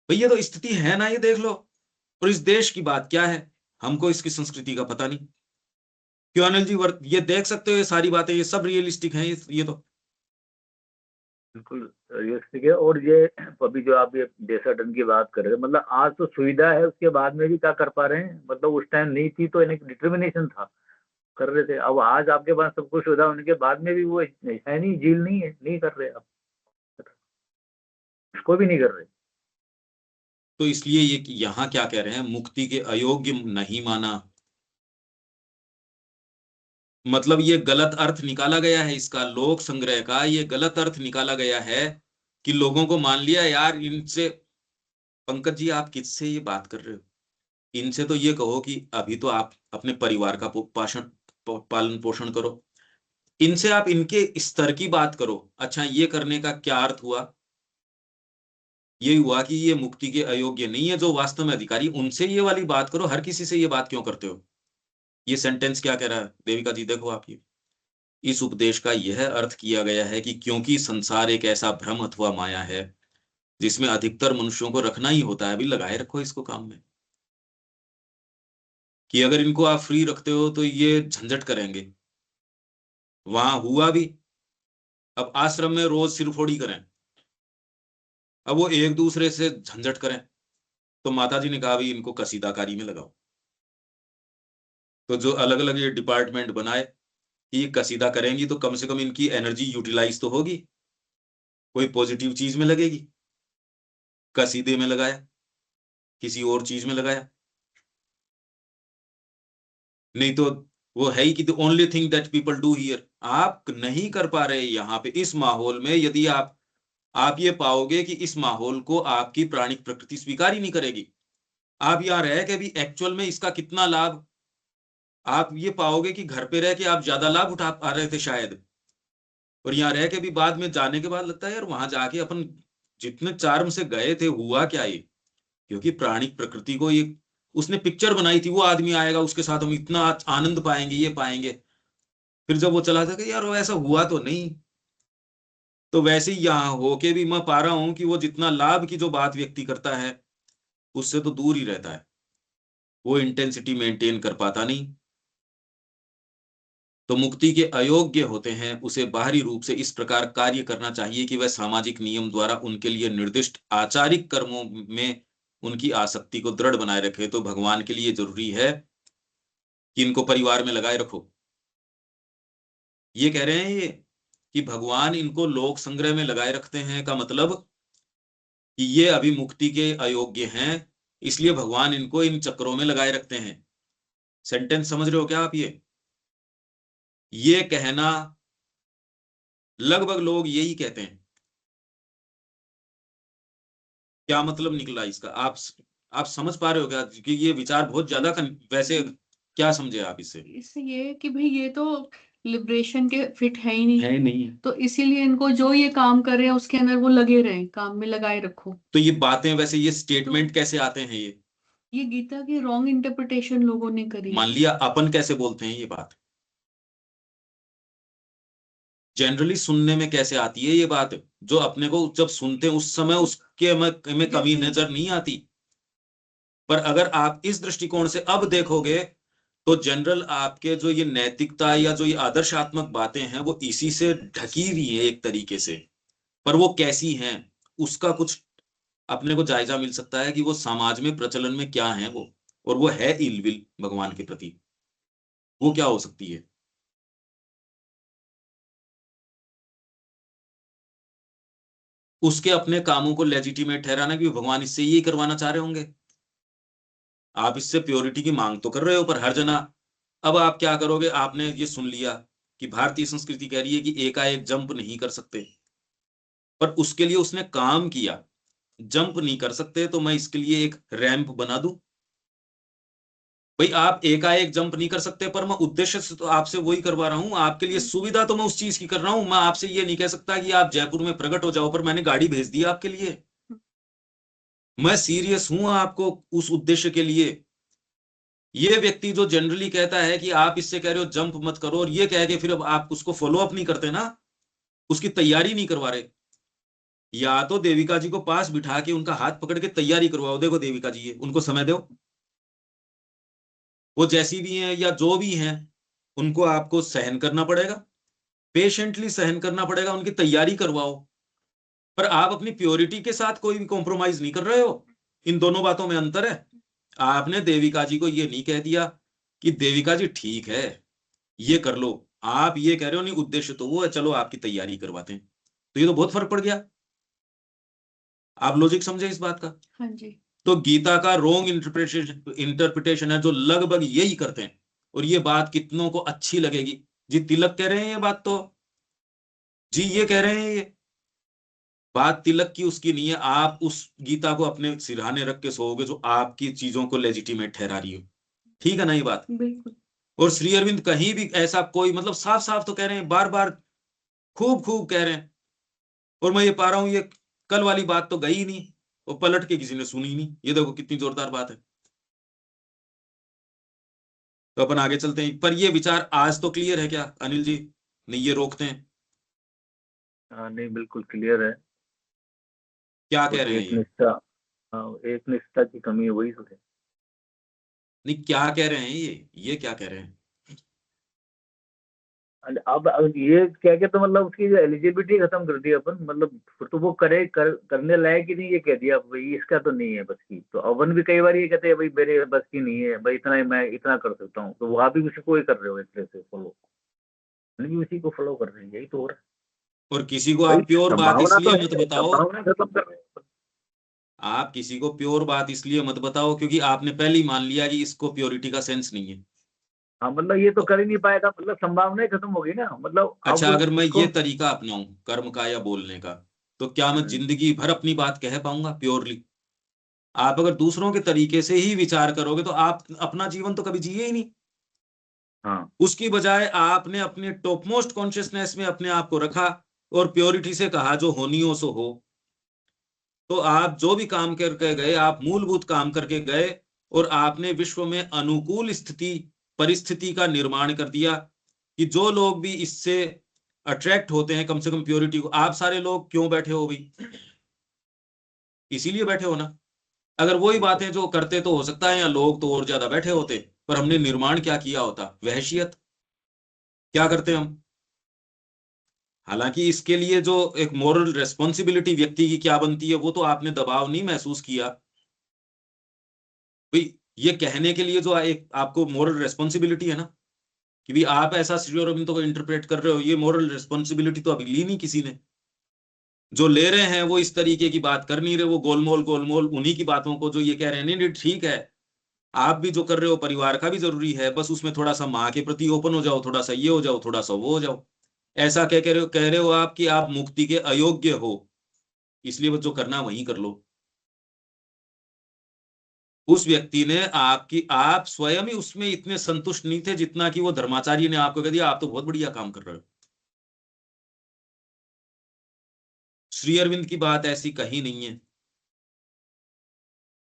ये तो स्थिति है ना, ये देख लो। और इस देश की बात क्या है, हमको इसकी संस्कृति का पता नहीं। क्यों अनिल जी, ये देख सकते हो, ये सारी बातें ये सब रियलिस्टिक हैं। ये तो बिल्कुल रियलिस्टिक है। और ये अभी जो आप ये देशाटन की बात कर रहे हैं, मतलब आज तो सुविधा है, उसके बाद में भी क्या कर पा रहे हैं? मतलब उस टाइम नहीं थी तो इन्हें डिटर्मिनेशन था, कर रहे थे। अब आज आपके पास सब कुछ सुविधा होने के बाद में भी वो है नहीं, झील नहीं है, नहीं कर रहे आप, उसको भी नहीं कर रहे। तो इसलिए ये कि यहाँ क्या कह रहे हैं, मुक्ति के अयोग्य नहीं माना, मतलब ये गलत अर्थ निकाला गया है इसका, लोक संग्रह का ये गलत अर्थ निकाला गया है कि लोगों को मान लिया यार इनसे। पंकज जी, आप किससे ये बात कर रहे हो? इनसे तो ये कहो कि अभी तो आप अपने परिवार का पालन पोषण करो। इनसे आप इनके स्तर की बात करो। अच्छा, ये करने का क्या अर्थ हुआ? ये हुआ कि ये मुक्ति के अयोग्य नहीं है जो वास्तव में अधिकारी, उनसे ये वाली बात करो। हर किसी से ये बात क्यों करते हो? ये सेंटेंस क्या कह रहा है देविका जी, देखो आप ये। इस उपदेश का यह अर्थ किया गया है कि क्योंकि संसार एक ऐसा भ्रम अथवा माया है जिसमें अधिकतर मनुष्यों को रखना ही होता है, अभी लगाए रखो इसको काम में, कि अगर इनको आप फ्री रखते हो तो ये झंझट करेंगे। वहां हुआ भी, अब आश्रम में रोज सिरफोड़ी करें, अब वो एक दूसरे से झंझट करें, तो माता जी ने कहा भाई इनको कसीदाकारी में लगाओ। तो जो अलग अलग ये डिपार्टमेंट बनाए कि ये कसीदा करेंगी तो कम से कम इनकी एनर्जी यूटिलाइज तो होगी, कोई पॉजिटिव चीज में लगेगी। कसीदे में लगाया, किसी और चीज में लगाया, नहीं तो वो है ही कि the only thing that people do here. आप नहीं कर पा रहे यहाँ पे इस माहौल में। यदि आप ये पाओगे कि इस माहौल को आपकी प्राणिक प्रकृति स्वीकार ही नहीं करेगी, आप यहाँ रह के भी एक्चुअल में इसका कितना लाभ, आप ये पाओगे कि घर पे रह के आप ज्यादा लाभ उठा पा रहे थे शायद, और यहाँ रह के भी बाद में जाने के बाद लगता है यार वहां जाके अपन जितने चार्म से गए थे हुआ क्या ये। क्योंकि प्राणिक प्रकृति को ये उसने पिक्चर बनाई थी, वो आदमी आएगा उसके साथ हम इतना आनंद पाएंगे, ये पाएंगे। फिर जब वो चला था कि यार वो ऐसा हुआ तो नहीं। तो वैसे ही यहाँ होके भी मैं पा रहा हूं कि वो जितना लाभ की जो बात व्यक्ति करता है उससे तो दूर ही रहता है, वो इंटेंसिटी मेंटेन कर पाता नहीं। तो मुक्ति के अयोग्य होते हैं उसे बाहरी रूप से इस प्रकार कार्य करना चाहिए कि वह सामाजिक नियम द्वारा उनके लिए निर्दिष्ट आचारिक कर्मों में उनकी आसक्ति को दृढ़ बनाए रखे। तो भगवान के लिए जरूरी है कि इनको परिवार में लगाए रखो। ये कह रहे हैं ये कि भगवान इनको लोक संग्रह में लगाए रखते हैं, का मतलब कि ये अभी मुक्ति के अयोग्य हैं, इसलिए भगवान इनको इन चक्रों में लगाए रखते हैं। सेंटेंस समझ रहे हो क्या आप? ये कहना लगभग लोग यही कहते हैं। क्या मतलब निकला इसका? आप समझ पा रहे हो क्या कि ये विचार बहुत ज्यादा वैसे क्या समझे आप इससे? इससे ये कि भाई ये तो लिबरेशन के फिट है ही नहीं, है नहीं। तो इसीलिए इनको जो ये काम कर रहे हैं उसके अंदर वो लगे रहे, काम में लगाए रखो। तो ये बातें वैसे ये स्टेटमेंट कैसे आते हैं? ये गीता की रॉन्ग इंटरप्रिटेशन लोगों ने करी। मान लिया अपन कैसे बोलते हैं ये बात, जनरली सुनने में कैसे आती है ये बात, जो अपने को जब सुनते हैं उस समय उसके में कमी नजर नहीं आती। पर अगर आप इस दृष्टिकोण से अब देखोगे तो जनरल आपके जो ये नैतिकता या जो ये आदर्शात्मक बातें हैं वो इसी से ढकी हुई है एक तरीके से। पर वो कैसी हैं उसका कुछ अपने को जायजा मिल सकता है कि वो समाज में प्रचलन में क्या है वो। और वो है इल विल भगवान के प्रति, वो क्या हो सकती है? उसके अपने कामों को लेजिटिमेट ठहराना कि भगवान इससे यही करवाना चाह रहे होंगे। आप इससे प्योरिटी की मांग तो कर रहे हो, पर हर जना, अब आप क्या करोगे? आपने ये सुन लिया कि भारतीय संस्कृति कह रही है कि एकाएक जंप नहीं कर सकते, पर उसके लिए उसने काम किया। जंप नहीं कर सकते तो मैं इसके लिए एक रैंप बना दूं। भाई आप एकाएक जंप नहीं कर सकते, पर मैं उद्देश्य से तो आपसे वही करवा रहा हूं, आपके लिए सुविधा तो मैं उस चीज की कर रहा हूं। मैं आपसे ये नहीं कह सकता कि आप जयपुर में प्रकट हो जाओ, पर मैंने गाड़ी भेज दी आपके लिए। मैं सीरियस हूं आपको उस उद्देश्य के लिए। ये व्यक्ति जो जनरली कहता है कि आप इससे कह रहे हो जंप मत करो, और ये कह के फिर अब आप उसको फॉलो अप नहीं करते ना, उसकी तैयारी नहीं करवा रहे। या तो देविका जी को पास बिठा के उनका हाथ पकड़ के तैयारी करवाओ, देखो देविका जी है, उनको समय दो, वो जैसी भी हैं या जो भी हैं, उनको आपको सहन करना पड़ेगा, पेशेंटली सहन करना पड़ेगा, उनकी तैयारी करवाओ। पर आप अपनी प्योरिटी के साथ कोई भी कॉम्प्रोमाइज नहीं कर रहे हो। इन दोनों बातों में अंतर है। आपने देविका जी को ये नहीं कह दिया कि देविका जी ठीक है ये कर लो, आप ये कह रहे हो नहीं उद्देश्य तो वो है, चलो आपकी तैयारी करवाते हैं। तो ये तो बहुत फर्क पड़ गया। आप लॉजिक समझे इस बात का? हाँ जी। तो गीता का रोंग इंटरप्रिटेशन है जो लगभग यही करते हैं। और ये बात कितनों को अच्छी लगेगी जी, तिलक कह रहे हैं ये बात, तो जी ये कह रहे हैं ये बात तिलक की उसकी नहीं है। आप उस गीता को अपने सिरहाने रख के सोओगे जो आपकी चीजों को लेजिटिमेट ठहरा रही हो। ठीक है ना ये बात? बिल्कुल। और श्री अरविंद कहीं भी ऐसा कोई मतलब साफ साफ तो कह रहे हैं, बार बार खूब खूब कह रहे हैं। और मैं ये पा रहा हूं ये कल वाली बात तो गई ही नहीं, वो पलट के किसी ने सुनी ही नहीं। ये देखो कितनी जोरदार बात है। तो अपन आगे चलते हैं, पर ये विचार आज तो क्लियर है क्या अनिल जी? नहीं ये रोकते हैं? नहीं बिल्कुल क्लियर है। क्या तो कह रहे हैं एक ये? निष्ठा, एक निष्ठा की कमी है, वही तो है। नहीं क्या कह रहे हैं ये क्या कह रहे हैं? अब ये क्या क्या, तो मतलब उसकी जो एलिजिबिलिटी खत्म कर दी अपन, मतलब फिर तो वो करने लायक ही नहीं, ये कह दिया भाई इसका तो नहीं है बस की। तो अपन भी कई बार ये कहते हैं भाई मेरे बस की नहीं है भाई, इतना ही मैं इतना कर सकता हूँ, तो वहां भी उसी को ही कर रहे हो एक तरह से फॉलो, भी उसी को फॉलो कर रहे हैं, यही तो हो रहा और किसी को है भाई। आप प्योर बात संभावना तो इसलिए मत है, बताओ, संभावना खत्म कर रहे हैं। आप किसी को प्योर बात इसलिए मत बताओ क्योंकि आपने पहले ही मान लिया कि इसको प्योरिटी का सेंस नहीं है। हाँ मतलब ये तो कर ही नहीं पाएगा, मतलब संभावना ही खत्म हो गई ना, मतलब अच्छा अब अगर मैं उसको। ये तरीका अपनाऊं कर्म का या बोलने का, तो क्या मैं हम्म, जिंदगी भर अपनी बात कह पाऊंगा प्योरली? आप अगर दूसरों के तरीके से ही विचार करोगे तो आप अपना जीवन तो कभी जिए ही नहीं। हाँ उसकी बजाय आपने अपने टॉप मोस्ट कॉन्शियसनेस में अपने आप को रखा और प्योरिटी से कहा जो होनी हो सो हो। तो आप जो भी काम करके गए, आप मूलभूत काम करके गए, और आपने विश्व में अनुकूल स्थिति परिस्थिति का निर्माण कर दिया कि जो लोग भी इससे अट्रैक्ट होते हैं, कम से कम प्योरिटी को। आप सारे लोग क्यों बैठे हो भाई? इसीलिए बैठे हो ना। अगर वही बिल्कुल। बातें जो करते तो हो सकता है या लोग तो और ज्यादा बैठे होते, पर हमने निर्माण क्या किया होता? वहशियत। क्या करते हम? हालांकि इसके लिए जो एक मोरल रेस्पॉन्सिबिलिटी व्यक्ति की क्या बनती है वो तो आपने दबाव नहीं महसूस किया भाई। ये कहने के लिए जो एक आपको मोरल रेस्पॉन्सिबिलिटी है ना कि भी आप ऐसा श्री अरविंदो को इंटरप्रेट कर रहे हो, ये मोरल रेस्पॉन्सिबिलिटी तो अभी ली नहीं किसी ने। जो ले रहे हैं वो इस तरीके की बात कर नहीं रहे, वो गोलमोल गोलमोल उन्हीं की बातों को जो ये कह रहे हैं, नहीं नहीं ठीक है, आप भी जो कर रहे हो परिवार का भी जरूरी है, बस उसमें थोड़ा सा माँ के प्रति ओपन हो जाओ, थोड़ा सा ये हो जाओ, थोड़ा सा वो हो जाओ। ऐसा कह रहे हो आप कि आप मुक्ति के अयोग्य हो, इसलिए वो जो करना वही कर लो। उस व्यक्ति ने आपकी, आप स्वयं ही उसमें इतने संतुष्ट नहीं थे जितना कि वो धर्माचार्य ने आपको कह दिया आप तो बहुत बढ़िया काम कर रहे हो। श्री अरविंद की बात ऐसी कहीं नहीं है।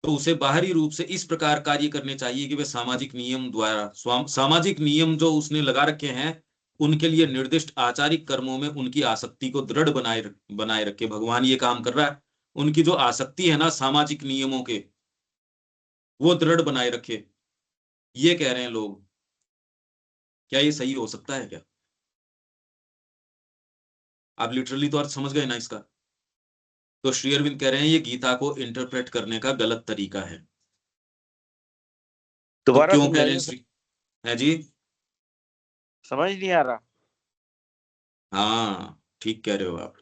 तो उसे बाहरी रूप से इस प्रकार कार्य करने चाहिए कि वे सामाजिक नियम द्वारा, सामाजिक नियम जो उसने लगा रखे हैं उनके लिए निर्दिष्ट आचारिक कर्मों में उनकी आसक्ति को दृढ़ बनाए रखे। भगवान ये काम कर रहा है, उनकी जो आसक्ति है ना सामाजिक नियमों के, वो दृढ़ बनाए रखे। ये कह रहे हैं लोग। क्या ये सही हो सकता है क्या? आप लिटरली तो अर्थ समझ गए ना इसका? तो श्री अरविंद कह रहे हैं ये गीता को इंटरप्रेट करने का गलत तरीका है। तो दोबारा क्यों कह रहे समझाइए हैं सर, श्री है जी? समझ नहीं आ रहा। हाँ, ठीक कह रहे हो आप।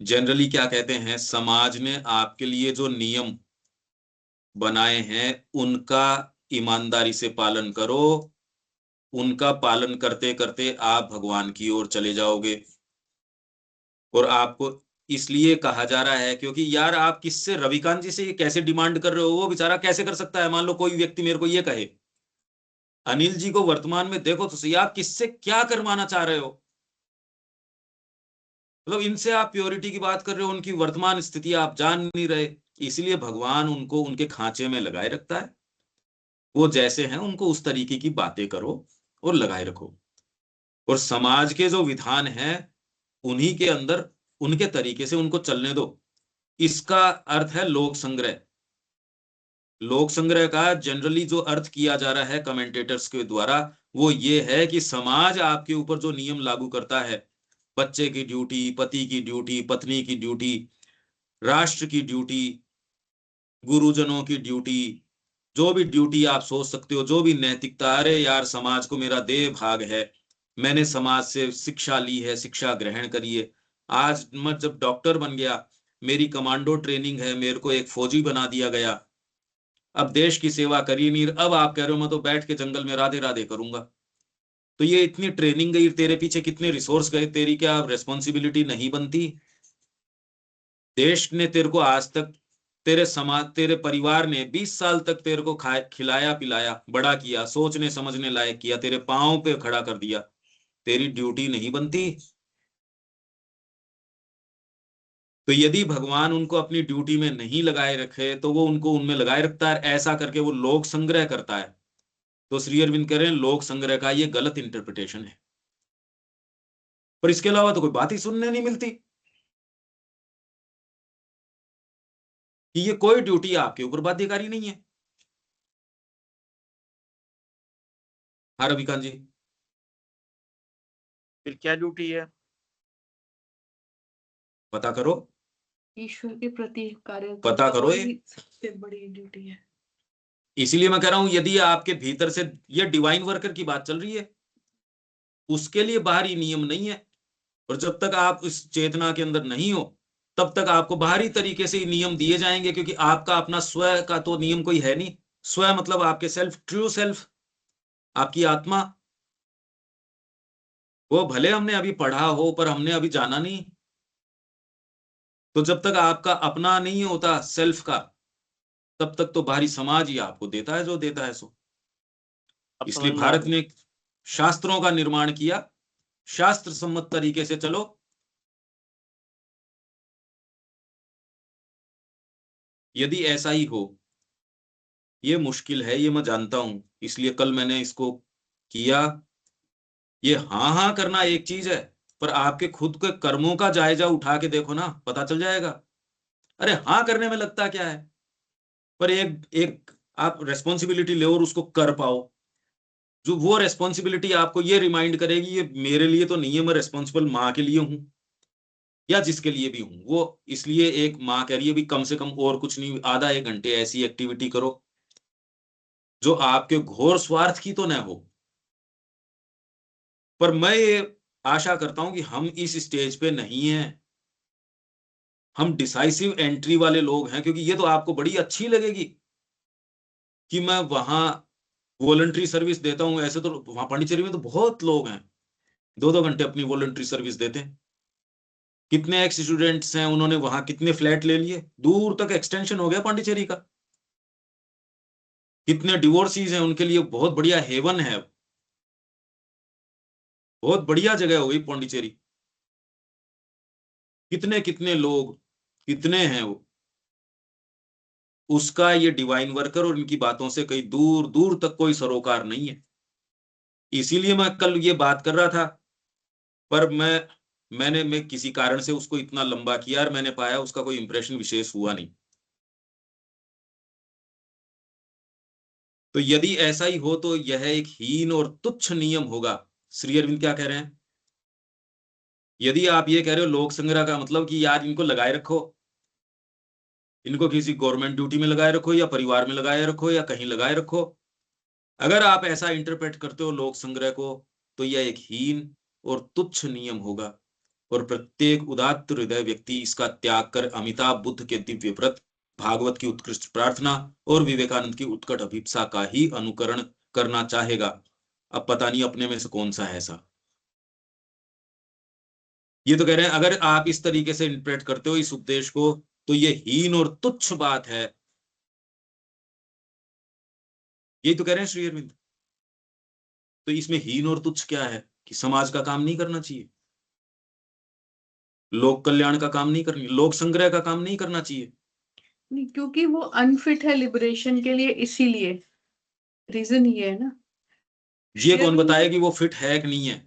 जनरली क्या कहते हैं, समाज ने आपके लिए जो नियम बनाए हैं उनका ईमानदारी से पालन करो। उनका पालन करते करते आप भगवान की ओर चले जाओगे। और आपको इसलिए कहा जा रहा है क्योंकि यार आप किससे, रविकांत जी से ये कैसे डिमांड कर रहे हो? वो बेचारा कैसे कर सकता है? मान लो कोई व्यक्ति मेरे को ये कहे, अनिल जी को वर्तमान में देखो तो सही, आप किससे क्या करवाना चाह रहे हो? मतलब इनसे आप प्योरिटी की बात कर रहे हो, उनकी वर्तमान स्थिति आप जान नहीं रहे। इसलिए भगवान उनको उनके खांचे में लगाए रखता है। वो जैसे हैं उनको उस तरीके की बातें करो और लगाए रखो। और समाज के जो विधान हैं उन्हीं के अंदर उनके तरीके से उनको चलने दो। इसका अर्थ है लोक संग्रह। लोक संग्रह का जनरली जो अर्थ किया जा रहा है कमेंटेटर्स के द्वारा, वो ये है कि समाज आपके ऊपर जो नियम लागू करता है, बच्चे की ड्यूटी, पति की ड्यूटी, पत्नी की ड्यूटी, राष्ट्र की ड्यूटी, गुरुजनों की ड्यूटी, जो भी ड्यूटी आप सोच सकते हो, जो भी नैतिकता, अरे यार समाज को मेरा देह भाग है, मैंने समाज से शिक्षा ली है, शिक्षा ग्रहण करी है। आज मैं जब डॉक्टर बन गया, मेरी कमांडो ट्रेनिंग है, मेरे को एक फौजी बना दिया गया, अब देश की सेवा करी नहीं, अब आप कह रहे हो मैं तो बैठ के जंगल में राधे राधे करूंगा। तो ये इतनी ट्रेनिंग गई, तेरे पीछे कितने रिसोर्स गए, तेरी क्या रेस्पॉन्सिबिलिटी नहीं बनती? देश ने तेरे को आज तक, तेरे समाज, तेरे परिवार ने 20 साल तक तेरे को खिलाया पिलाया, बड़ा किया, सोचने समझने लायक किया, तेरे पांव पे खड़ा कर दिया। तेरी ड्यूटी नहीं बनती? तो यदि भगवान उनको अपनी ड्यूटी में नहीं लगाए रखे तो वो उनको उनमें लगाए रखता है, ऐसा करके वो लोक संग्रह करता है। तो श्री अरविंद कह रहे हैं लोक संग्रह का ये गलत इंटरप्रिटेशन है। पर इसके अलावा तो कोई बात ही सुनने नहीं मिलती कि ये कोई ड्यूटी आपके ऊपर बाध्यकारी नहीं है। हाँ रविकांत जी, फिर क्या ड्यूटी है? पता करो, ईश्वर के प्रति कार्य पता करना करो ये। वही सबसे बड़ी ड्यूटी है। इसीलिए मैं कह रहा हूं, यदि आपके भीतर से ये डिवाइन वर्कर की बात चल रही है, उसके लिए बाहरी नियम नहीं है। और जब तक आप इस चेतना के अंदर नहीं हो, तब तक आपको बाहरी तरीके से नियम दिए जाएंगे, क्योंकि आपका अपना स्व का तो नियम कोई है नहीं। स्व मतलब आपके सेल्फ, ट्रू सेल्फ, आपकी आत्मा। वो भले हमने अभी पढ़ा हो पर हमने अभी जाना नहीं। तो जब तक आपका अपना नहीं होता सेल्फ का, तब तक तो बाहरी समाज ही आपको देता है जो देता है सो। अब इसलिए समझ में आ भारत गया। ने शास्त्रों का निर्माण किया, शास्त्र सम्मत तरीके से चलो। यदि ऐसा ही हो, ये मुश्किल है, ये मैं जानता हूं, इसलिए कल मैंने इसको किया। ये हाँ हाँ करना एक चीज है, पर आपके खुद के कर्मों का जायजा उठा के देखो ना, पता चल जाएगा। अरे हाँ करने में लगता क्या है, पर एक एक आप रेस्पॉन्सिबिलिटी ले और उसको कर पाओ। जो वो रेस्पॉन्सिबिलिटी आपको ये रिमाइंड करेगी, ये मेरे लिए तो नहीं है, मैं रेस्पॉन्सिबल माँ के लिए हूँ या जिसके लिए भी हूँ वो। इसलिए एक माँ कह रही है भी कम से कम और कुछ नहीं, आधा एक घंटे ऐसी एक्टिविटी करो जो आपके घोर स्वार्थ की तो न हो। पर मैं ये आशा करता हूं कि हम इस स्टेज पे नहीं हैं। हम डिसाइसिव एंट्री वाले लोग हैं, क्योंकि ये तो आपको बड़ी अच्छी लगेगी कि मैं वहां वॉलंटरी सर्विस देता हूं। ऐसे तो वहां पांडिचेरी में तो बहुत लोग हैं 2-2 घंटे अपनी वॉलंटरी सर्विस देते हैं। कितने एक्स स्टूडेंट्स हैं, उन्होंने वहां कितने फ्लैट ले लिए, दूर तक एक्सटेंशन हो गया पांडिचेरी का। कितने डिवोर्सीज हैं, उनके लिए बहुत बढ़िया हेवन है, बहुत बढ़िया जगह हो गई पांडिचेरी। कितने कितने लोग, कितने हैं वो। उसका ये डिवाइन वर्कर और इनकी बातों से कहीं दूर दूर तक कोई सरोकार नहीं है। इसीलिए मैं कल ये बात कर रहा था, पर मैं किसी कारण से उसको इतना लंबा किया और मैंने पाया उसका कोई इंप्रेशन विशेष हुआ नहीं। तो यदि ऐसा ही हो तो यह एक हीन और तुच्छ नियम होगा। श्री अरविंद क्या कह रहे हैं, यदि आप ये कह रहे हो लोक संग्रह का मतलब कि यार इनको लगाए रखो, इनको किसी गवर्नमेंट ड्यूटी में लगाए रखो या परिवार में लगाए रखो या कहीं लगाए रखो। अगर आप ऐसा इंटरप्रेट करते हो लोक संग्रह को, तो यह एक हीन और तुच्छ नियम होगा और प्रत्येक उदात्त हृदय व्यक्ति इसका त्याग कर अमिताभ बुद्ध के दिव्य व्रत, भागवत की उत्कृष्ट प्रार्थना और विवेकानंद की उत्कट अभिप्सा का ही अनुकरण करना चाहेगा। अब पता नहीं अपने में से कौन सा है ऐसा। ये तो कह रहे हैं अगर आप इस तरीके से इंटरप्रेट करते हो इस उपदेश को, तो ये हीन और तुच्छ बात है। यही तो कह रहे हैं श्री अरविंद। तो इसमें हीन और तुच्छ क्या है कि समाज का काम नहीं करना चाहिए, लोक कल्याण का काम नहीं करनी, लोक संग्रह का काम नहीं करना चाहिए। नहीं, क्योंकि वो अनफिट है लिबरेशन के लिए, इसीलिए रीजन ये है ना। ये कौन बताया कि वो फिट है कि नहीं है?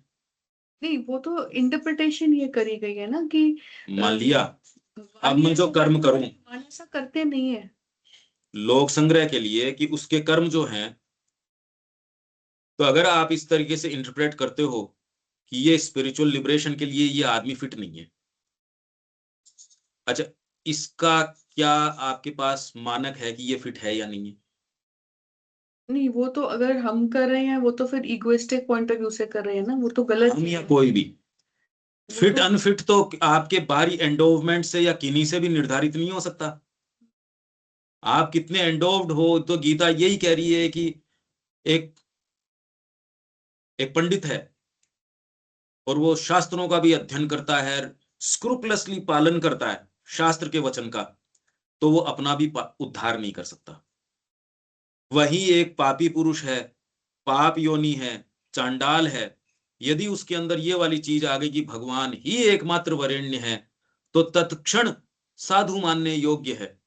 नहीं, वो तो इंटरप्रिटेशन ये करी गई है ना कि मान लिया भगवान अब मैं ये जो ऐसा कर्म करते हैं, करूं भगवान ऐसा करते नहीं है। लोक संग्रह के लिए कि उसके कर्म जो हैं, तो अगर आप इस तरीके से इंटरप्रेट करते हो कि ये स्पिरिचुअल लिबरेशन के लिए ये आदमी फिट नहीं है, अच्छा इसका क्या आपके पास मानक है कि ये फिट है या नहीं है? नहीं, वो तो अगर हम कर रहे हैं वो तो फिर इगोइस्टिक पॉइंट ऑफ व्यू से कर रहे हैं ना, वो तो गलत हम है। या कोई भी वो फिट तो अनफिट तो आपके बाहरी एंडोवमेंट से या किन्हीं से भी निर्धारित नहीं हो सकता। आप कितने एंडोव्ड हो, तो गीता यही कह रही है कि एक एक पंडित है और वो शास्त्रों का भी अध्ययन करता है, स्क्रूपलसली पालन करता है शास्त्र के वचन का, तो वो अपना भी उद्धार नहीं कर सकता। वही एक पापी पुरुष है, पाप योनि है, चांडाल है, यदि उसके अंदर ये वाली चीज आ गई कि भगवान ही एकमात्र वरेण्य है, तो तत्क्षण साधु मानने योग्य है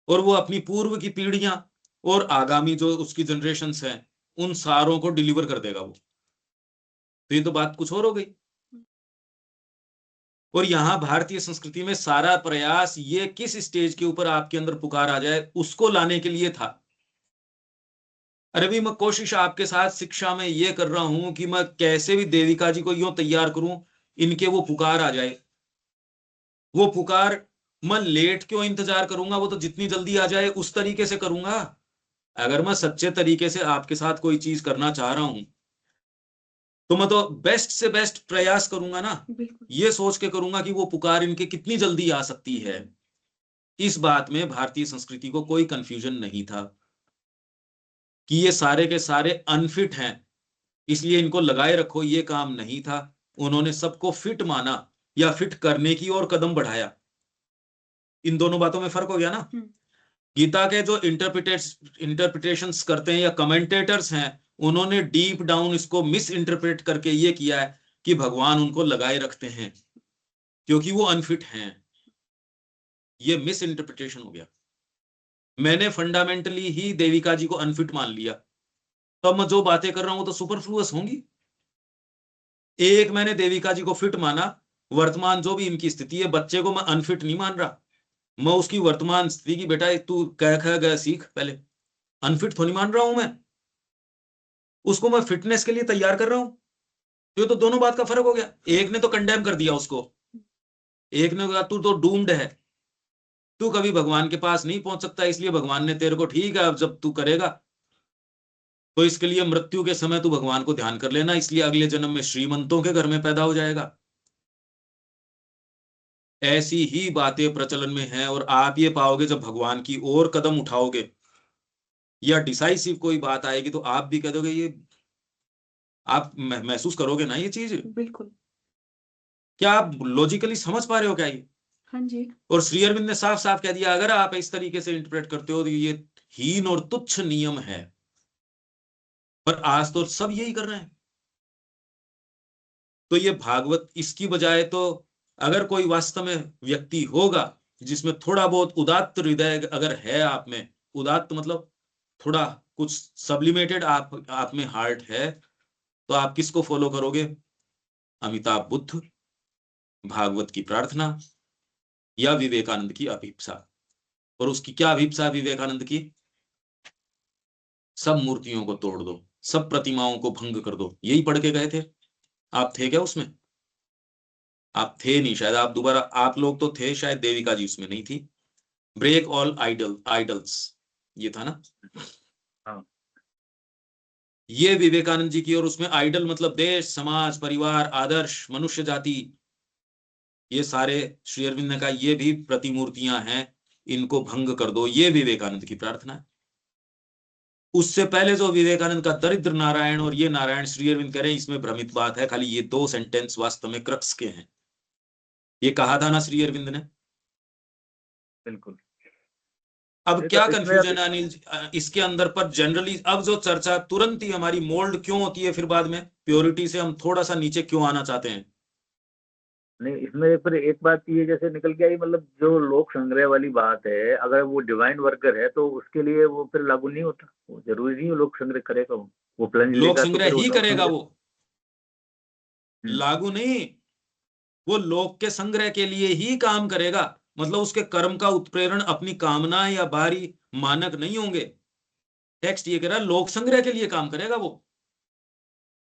और वो अपनी पूर्व की पीढ़ियां और आगामी जो उसकी जनरेशन्स हैं उन सारों को डिलीवर कर देगा वो। तो ये तो बात कुछ और हो गई। और यहां भारतीय संस्कृति में सारा प्रयास ये किस स्टेज के ऊपर आपके अंदर पुकार आ जाए उसको लाने के लिए था। अरे भी मैं कोशिश आपके साथ शिक्षा में ये कर रहा हूं कि मैं कैसे भी देविका जी को यूं तैयार करूं इनके वो पुकार आ जाए। वो पुकार मैं लेट क्यों इंतजार करूंगा, वो तो जितनी जल्दी आ जाए उस तरीके से करूंगा। अगर मैं सच्चे तरीके से आपके साथ कोई चीज करना चाह रहा हूं तो मैं तो बेस्ट से बेस्ट प्रयास करूंगा ना, बिल्कुल। ये सोच के करूंगा कि वो पुकार इनके कितनी जल्दी आ सकती है। इस बात में भारतीय संस्कृति को कोई कंफ्यूजन नहीं था कि ये सारे के सारे अनफिट हैं, इसलिए इनको लगाए रखो, ये काम नहीं था। उन्होंने सबको फिट माना या फिट करने की ओर कदम बढ़ाया। इन दोनों बातों में फर्क हो गया ना। गीता के जो इंटरप्रिटेशंस करते हैं या कमेंटेटर्स हैं, उन्होंने डीप डाउन इसको मिस इंटरप्रेट करके ये किया है कि भगवान उनको लगाए रखते हैं क्योंकि वो अनफिट हैं। ये मिस इंटरप्रिटेशन हो गया। मैंने फंडामेंटली ही देविका जी को अनफिट मान लिया, तब मैं जो बातें कर रहा हूं तो सुपरफ्लुअस होंगी। एक मैंने देविका जी को फिट माना, वर्तमान जो भी इनकी स्थिति है, बच्चे को मैं अनफिट नहीं मान रहा, मैं उसकी वर्तमान स्थिति की बेटा तू कह खा गया सीख पहले, अनफिट तो नहीं मान रहा हूं मैं, उसको मैं फिटनेस के लिए तैयार कर रहा हूं। ये तो दोनों बात का फर्क हो गया। एक ने तो कंडेम कर दिया उसको, एक ने कहा तू तो डूम्ड है, तू कभी भगवान के पास नहीं पहुंच सकता, इसलिए भगवान ने तेरे को, ठीक है अब जब तू करेगा तो इसके लिए मृत्यु के समय तू भगवान को ध्यान कर लेना, इसलिए अगले जन्म में श्रीमंतों के घर में पैदा हो जाएगा। ऐसी ही बातें प्रचलन में हैं और आप ये पाओगे जब भगवान की ओर कदम उठाओगे या डिसाइसिव कोई बात आएगी तो आप भी कह दोगे, ये आप महसूस करोगे ना ये चीज। बिल्कुल। क्या आप लॉजिकली समझ पा रहे हो क्या ये? हाँ जी। और श्री अरविंद ने साफ साफ कह दिया अगर आप इस तरीके से इंटरप्रेट करते हो तो ये हीन और तुच्छ नियम है। पर आज तो सब यही कर रहे हैं। तो ये भागवत, इसकी बजाय तो अगर कोई वास्तव में व्यक्ति होगा जिसमें थोड़ा बहुत उदात्त हृदय अगर है आप में, उदात्त मतलब थोड़ा कुछ सब्लिमेटेड आप में हार्ट है, तो आप किसको फॉलो करोगे? अमिताभ बुद्ध, भागवत की प्रार्थना या विवेकानंद की अभिप्सा। और उसकी क्या अभिप्सा विवेकानंद की? सब मूर्तियों को तोड़ दो, सब प्रतिमाओं को भंग कर दो, यही पढ़ के गए थे। आप थे क्या उसमें? आप थे नहीं शायद, आप दोबारा, आप लोग तो थे शायद, देविका जी उसमें नहीं थी। ब्रेक ऑल आइडल्स, ये था ना। हाँ। ये विवेकानंद जी की, और उसमें आइडल मतलब देश, समाज, परिवार, आदर्श, मनुष्य जाति, ये सारे श्री अरविंद ने कहा ये भी प्रतिमूर्तियां हैं, इनको भंग कर दो। ये विवेकानंद की प्रार्थना है। उससे पहले जो विवेकानंद का दरिद्र नारायण और ये नारायण, श्री अरविंद कह रहे हैं इसमें भ्रमित बात है, खाली ये 2 सेंटेंस वास्तव में क्रक्स के हैं। ये कहा था ना श्री अरविंद ने। बिल्कुल। अब नहीं, क्या तो इसमें कंफ्यूजन है अनिल जी इसके अंदर पर जनरली? अब जो चर्चा तुरंत ही हमारी मोल्ड क्यों होती है फिर बाद में, प्योरिटी से हम थोड़ा सा नीचे क्यों आना चाहते हैं? नहीं, इसमें फिर एक बात ये जैसे निकल के आई, मतलब जो लोक संग्रह वाली बात है, अगर वो डिवाइन वर्कर है तो उसके लिए वो फिर लागू नहीं होता। वो जरूरी नहीं है लोक संग्रह करेगा, वो प्लंज लोक लेगा तो संग्रह फिर वो ही लोक करेगा, संग्रह। वो लागू नहीं, वो लोक के संग्रह के लिए ही काम करेगा। मतलब उसके कर्म का उत्प्रेरण अपनी कामना या बाहरी मानक नहीं होंगे। टेक्स्ट ये कह रहा है लोक संग्रह के लिए काम करेगा वो,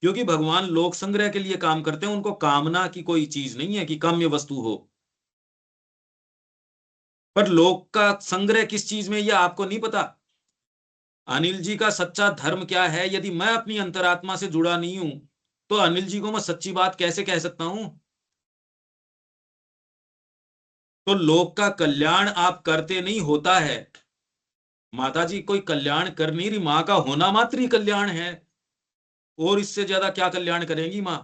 क्योंकि भगवान लोक संग्रह के लिए काम करते हैं। उनको कामना की कोई चीज नहीं है कि काम्य वस्तु हो। पर लोक का संग्रह किस चीज में, यह आपको नहीं पता। अनिल जी का सच्चा धर्म क्या है? यदि मैं अपनी अंतरात्मा से जुड़ा नहीं हूं तो अनिल जी को मैं सच्ची बात कैसे कह सकता हूं? तो लोक का कल्याण आप करते नहीं, होता है। माता जी कोई कल्याण कर नहीं रही, मां का होना मात्र ही कल्याण है। और इससे ज्यादा क्या कल्याण करेंगी मां?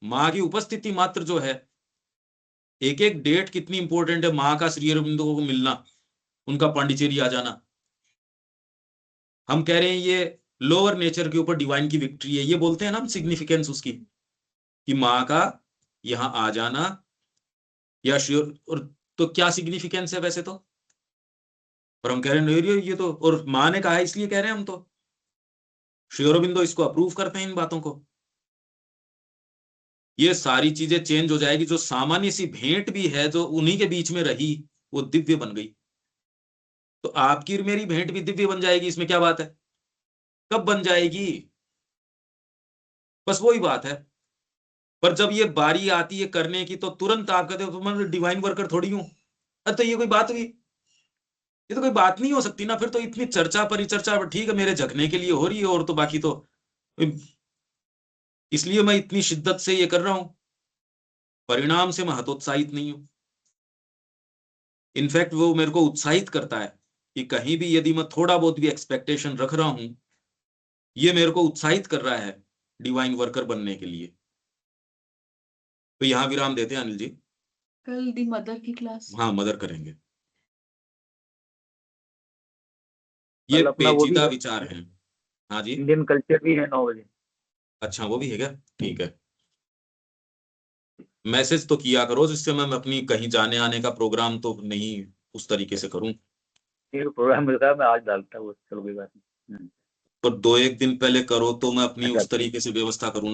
मां की उपस्थिति मात्र जो है, एक एक डेट कितनी इंपॉर्टेंट है मां का श्री अरविंदो को मिलना, उनका पांडिचेरी आ जाना। हम कह रहे हैं ये लोअर नेचर के ऊपर डिवाइन की विक्ट्री है, ये बोलते हैं ना हम सिग्निफिकेंस उसकी, कि मां का यहां आ जाना या श्योर। और तो क्या सिग्निफिकेंस है वैसे तो? पर हम कह रहे हैं नहीं, ये तो, और मां ने कहा है इसलिए कह रहे हैं हम तो। श्री अरविंदो इसको अप्रूव करते हैं इन बातों को। ये सारी चीजें चेंज हो जाएगी। जो सामान्य सी भेंट भी है जो उन्हीं के बीच में रही, वो दिव्य बन गई। तो आपकी और मेरी भेंट भी दिव्य बन जाएगी, इसमें क्या बात है? कब बन जाएगी? बस वही बात है। पर जब ये बारी आती है करने की, तो तुरंत आप कहते हो तो मैं डिवाइन वर्कर थोड़ी हूं। अब तो ये कोई बात हुई? ये तो कोई बात नहीं हो सकती ना। फिर तो इतनी चर्चा परिचर्चा ठीक है मेरे झकने के लिए हो रही है, और तो बाकी तो इसलिए मैं इतनी शिद्दत से ये कर रहा हूं। परिणाम से मैं हतोत्साहित नहीं हूं। इनफैक्ट वो मेरे को उत्साहित करता है कि कहीं भी यदि मैं थोड़ा बहुत भी एक्सपेक्टेशन रख रहा हूं, ये मेरे को उत्साहित कर रहा है डिवाइन वर्कर बनने के लिए। तो यहां विराम देते हैं अनिल जी। कल दी मदर की क्लास। हाँ, मदर करेंगे। ये कल अपना वो भी पेचीदा है, विचार है। हाँ जी। इंडियन कल्चर भी है 9 बजे। अच्छा, वो भी है क्या? ठीक है। मैसेज तो किया करो जिससे मैं अपनी कहीं जाने आने का प्रोग्राम तो नहीं उस तरीके से करूं। ये प्रोग्राम मिल रहा है, मैं आज डालता हूँ, चलो कोई बात नहीं। तो 2-1 दिन पहले करो तो मैं अपनी अच्छा। उस तरीके से व्यवस्था करूं।